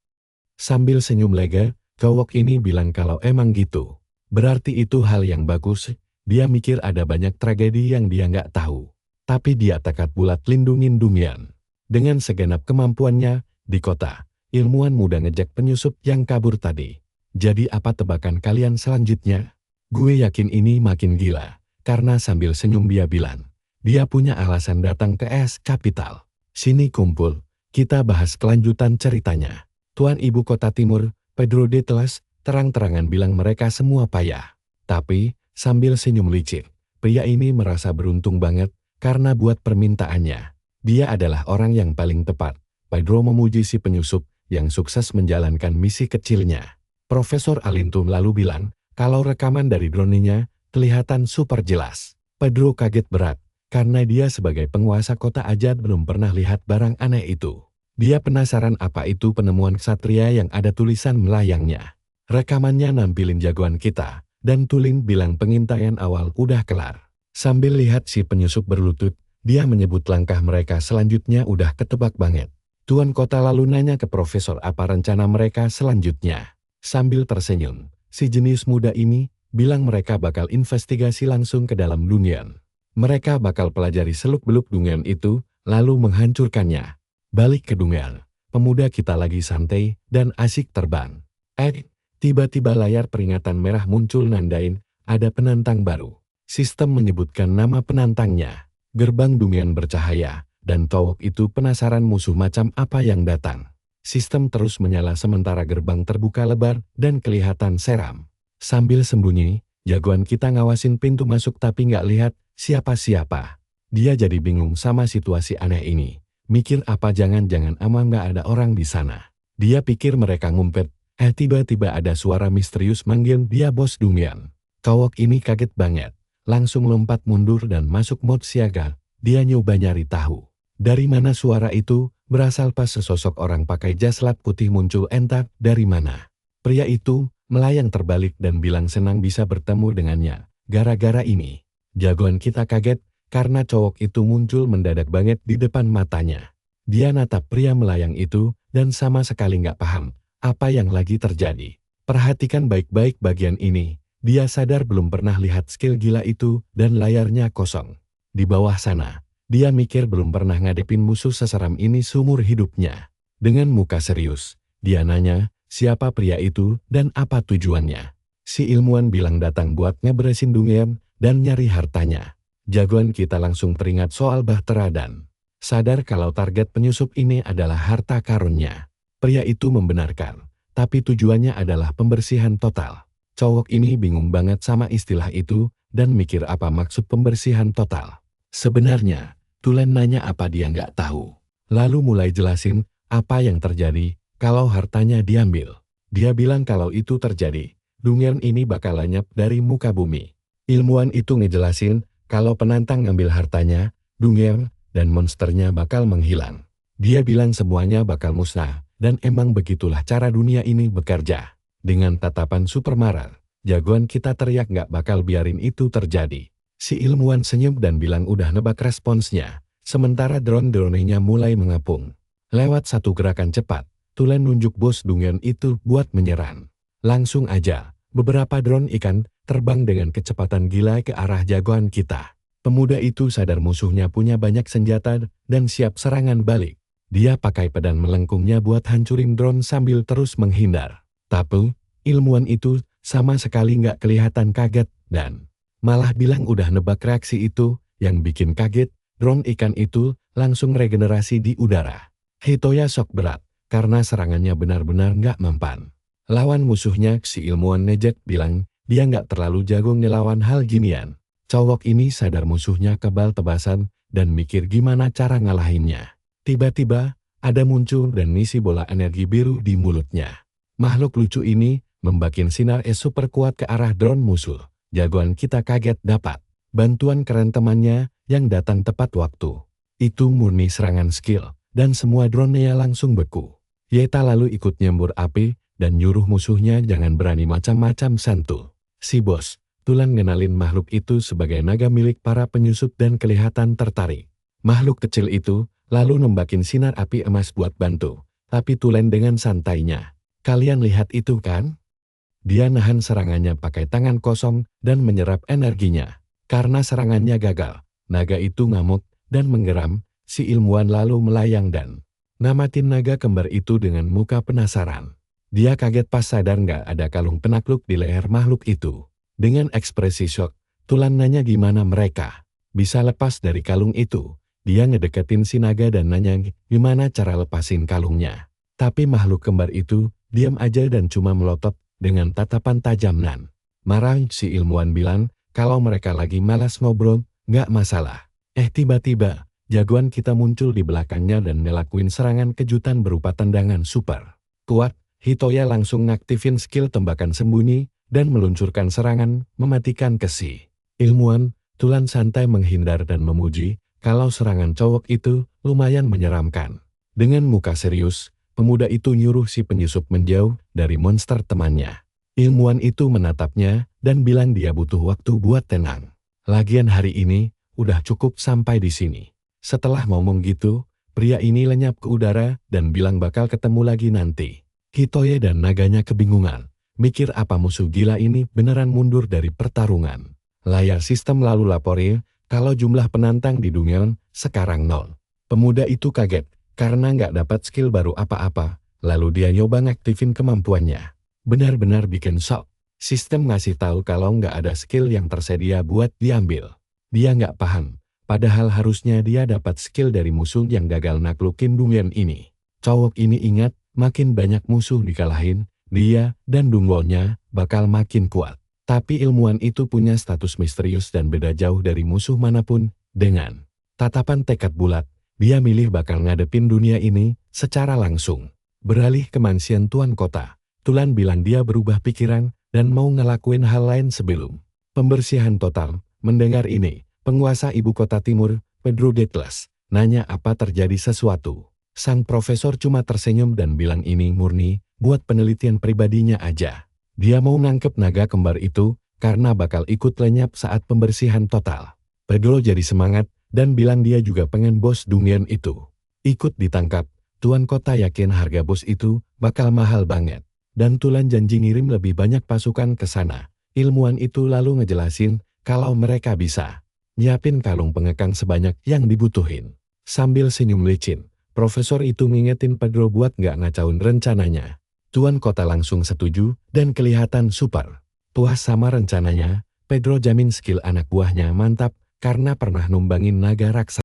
Sambil senyum lega, cowok ini bilang kalau emang gitu, berarti itu hal yang bagus. Dia mikir ada banyak tragedi yang dia nggak tahu. Tapi dia tekad bulat lindungin Dunyan. Dengan segenap kemampuannya, di kota, ilmuwan muda ngejek penyusup yang kabur tadi. Jadi apa tebakan kalian selanjutnya? Gue yakin ini makin gila, karena sambil senyum dia bilang, dia punya alasan datang ke Es Capital. Sini kumpul, kita bahas kelanjutan ceritanya. Tuan Ibu Kota Timur, Pedro de Telas, terang-terangan bilang mereka semua payah. Tapi, sambil senyum licik, pria ini merasa beruntung banget karena buat permintaannya. Dia adalah orang yang paling tepat. Pedro memuji si penyusup yang sukses menjalankan misi kecilnya. Profesor Alintum lalu bilang, kalau rekaman dari drone-nya kelihatan super jelas. Pedro kaget berat, karena dia sebagai penguasa kota aja belum pernah lihat barang aneh itu. Dia penasaran apa itu penemuan ksatria yang ada tulisan melayangnya. Rekamannya nampilin jagoan kita, dan Tulin bilang pengintaian awal udah kelar. Sambil lihat si penyusup berlutut, dia menyebut langkah mereka selanjutnya udah ketebak banget. Tuan kota lalu nanya ke profesor apa rencana mereka selanjutnya. Sambil tersenyum, si jenis muda ini bilang mereka bakal investigasi langsung ke dalam Dunyan. Mereka bakal pelajari seluk-beluk Dunyan itu, lalu menghancurkannya. Balik ke Dunyan, pemuda kita lagi santai dan asik terbang. Tiba-tiba layar peringatan merah muncul nandain, ada penantang baru. Sistem menyebutkan nama penantangnya. Gerbang Dunyan bercahaya, dan cowok itu penasaran musuh macam apa yang datang. Sistem terus menyala sementara gerbang terbuka lebar dan kelihatan seram. Sambil sembunyi, jagoan kita ngawasin pintu masuk tapi nggak lihat siapa-siapa. Dia jadi bingung sama situasi aneh ini. Mikir apa jangan-jangan emang nggak ada orang di sana. Dia pikir mereka ngumpet. Tiba-tiba ada suara misterius manggil dia bos Dunyan. Cowok ini kaget banget. Langsung lompat mundur dan masuk mode siaga. Dia nyoba nyari tahu. Dari mana suara itu berasal pas sesosok orang pakai jas lab putih muncul entak dari mana. Pria itu melayang terbalik dan bilang senang bisa bertemu dengannya. Gara-gara ini, jagoan kita kaget karena cowok itu muncul mendadak banget di depan matanya. Dia natap pria melayang itu dan sama sekali nggak paham apa yang lagi terjadi. Perhatikan baik-baik bagian ini. Dia sadar belum pernah lihat skill gila itu dan layarnya kosong. Di bawah sana, dia mikir belum pernah ngadepin musuh seseram ini seumur hidupnya. Dengan muka serius, dia nanya, siapa pria itu dan apa tujuannya. Si ilmuwan bilang datang buat ngeberesin Dunyan dan nyari hartanya. Jagoan kita langsung teringat soal bahtera dan sadar kalau target penyusup ini adalah harta karunnya. Pria itu membenarkan, tapi tujuannya adalah pembersihan total. Cowok ini bingung banget sama istilah itu dan mikir apa maksud pembersihan total. Sebenarnya, Tulen nanya apa dia nggak tahu. Lalu mulai jelasin apa yang terjadi kalau hartanya diambil. Dia bilang kalau itu terjadi, Dungeon ini bakal lenyap dari muka bumi. Ilmuwan itu ngejelasin kalau penantang ngambil hartanya, Dungeon dan monsternya bakal menghilang. Dia bilang semuanya bakal musnah, dan emang begitulah cara dunia ini bekerja. Dengan tatapan super marah, jagoan kita teriak gak bakal biarin itu terjadi. Si ilmuwan senyum dan bilang udah nebak responsnya, sementara drone-dronenya mulai mengapung. Lewat satu gerakan cepat, Tulen nunjuk bos Dungeon itu buat menyerang. Langsung aja, beberapa drone ikan terbang dengan kecepatan gila ke arah jagoan kita. Pemuda itu sadar musuhnya punya banyak senjata dan siap serangan balik. Dia pakai pedang melengkungnya buat hancurin drone sambil terus menghindar. Tapi, ilmuwan itu sama sekali nggak kelihatan kaget dan malah bilang udah nebak reaksi itu. Yang bikin kaget, drone ikan itu langsung regenerasi di udara. Hitoya shock berat karena serangannya benar-benar nggak mempan. Lawan musuhnya, si ilmuwan nejek bilang dia nggak terlalu jago ngelawan hal ginian. Cowok ini sadar musuhnya kebal tebasan dan mikir gimana cara ngalahinnya. Tiba-tiba, ada muncul dan ngisi bola energi biru di mulutnya. Makhluk lucu ini membakin sinar es super kuat ke arah drone musuh. Jagoan kita kaget dapat bantuan keren temannya yang datang tepat waktu. Itu murni serangan skill, dan semua drone-nya langsung beku. Yeta lalu ikut nyembur api dan nyuruh musuhnya jangan berani macam-macam santul. Si bos, Tulen ngenalin makhluk itu sebagai naga milik para penyusup dan kelihatan tertarik. Makhluk kecil itu lalu nembakin sinar api emas buat bantu, tapi Tulen dengan santainya. Kalian lihat itu kan? Dia nahan serangannya pakai tangan kosong dan menyerap energinya. Karena serangannya gagal, naga itu ngamuk dan menggeram. Si ilmuwan lalu melayang dan namatin naga kembar itu dengan muka penasaran. Dia kaget pas sadar nggak ada kalung penakluk di leher makhluk itu. Dengan ekspresi shock, Tulen nanya gimana mereka bisa lepas dari kalung itu. Dia ngedeketin si naga dan nanya gimana cara lepasin kalungnya. Tapi makhluk kembar itu diam aja dan cuma melotot dengan tatapan tajam nan. Marah si ilmuwan bilang kalau mereka lagi malas ngobrol, nggak masalah. Tiba-tiba, jagoan kita muncul di belakangnya dan ngelakuin serangan kejutan berupa tendangan super kuat. Hitoya langsung ngaktifin skill tembakan sembunyi dan meluncurkan serangan mematikan ke si ilmuwan. Tulen santai menghindar dan memuji kalau serangan cowok itu lumayan menyeramkan. Dengan muka serius, pemuda itu nyuruh si penyusup menjauh dari monster temannya. Ilmuwan itu menatapnya dan bilang dia butuh waktu buat tenang. Lagian hari ini udah cukup sampai di sini. Setelah ngomong gitu, pria ini lenyap ke udara dan bilang bakal ketemu lagi nanti. Hitoya dan naganya kebingungan, mikir apa musuh gila ini beneran mundur dari pertarungan. Layar sistem lalu laporin kalau jumlah penantang di Dungeon sekarang 0. Pemuda itu kaget karena nggak dapat skill baru apa-apa, lalu dia nyoba ngaktifin kemampuannya. Benar-benar bikin shock. Sistem ngasih tahu kalau nggak ada skill yang tersedia buat diambil. Dia nggak paham, padahal harusnya dia dapat skill dari musuh yang gagal naklukin Dungeon ini. Cowok ini ingat, makin banyak musuh dikalahin, dia dan Dungeon-nya bakal makin kuat. Tapi ilmuwan itu punya status misterius dan beda jauh dari musuh manapun. Dengan tatapan tekad bulat, dia milih bakal ngadepin dunia ini secara langsung. Beralih ke mansion tuan kota, Tulen bilang dia berubah pikiran dan mau ngelakuin hal lain sebelum pembersihan total. Mendengar ini, penguasa ibu kota timur, Pedro Dekles, nanya apa terjadi sesuatu. Sang profesor cuma tersenyum dan bilang ini murni buat penelitian pribadinya aja. Dia mau nangkep naga kembar itu karena bakal ikut lenyap saat pembersihan total. Pedro jadi semangat dan bilang dia juga pengen bos Dungeon itu ikut ditangkap. Tuan kota yakin harga bos itu bakal mahal banget. Dan Tulen janji ngirim lebih banyak pasukan ke sana. Ilmuwan itu lalu ngejelasin kalau mereka bisa nyiapin kalung pengekang sebanyak yang dibutuhin. Sambil senyum licin, profesor itu ngingetin Pedro buat nggak ngacauin rencananya. Tuan kota langsung setuju dan kelihatan super puas sama rencananya. Pedro jamin skill anak buahnya mantap karena pernah numbangin naga raksasa.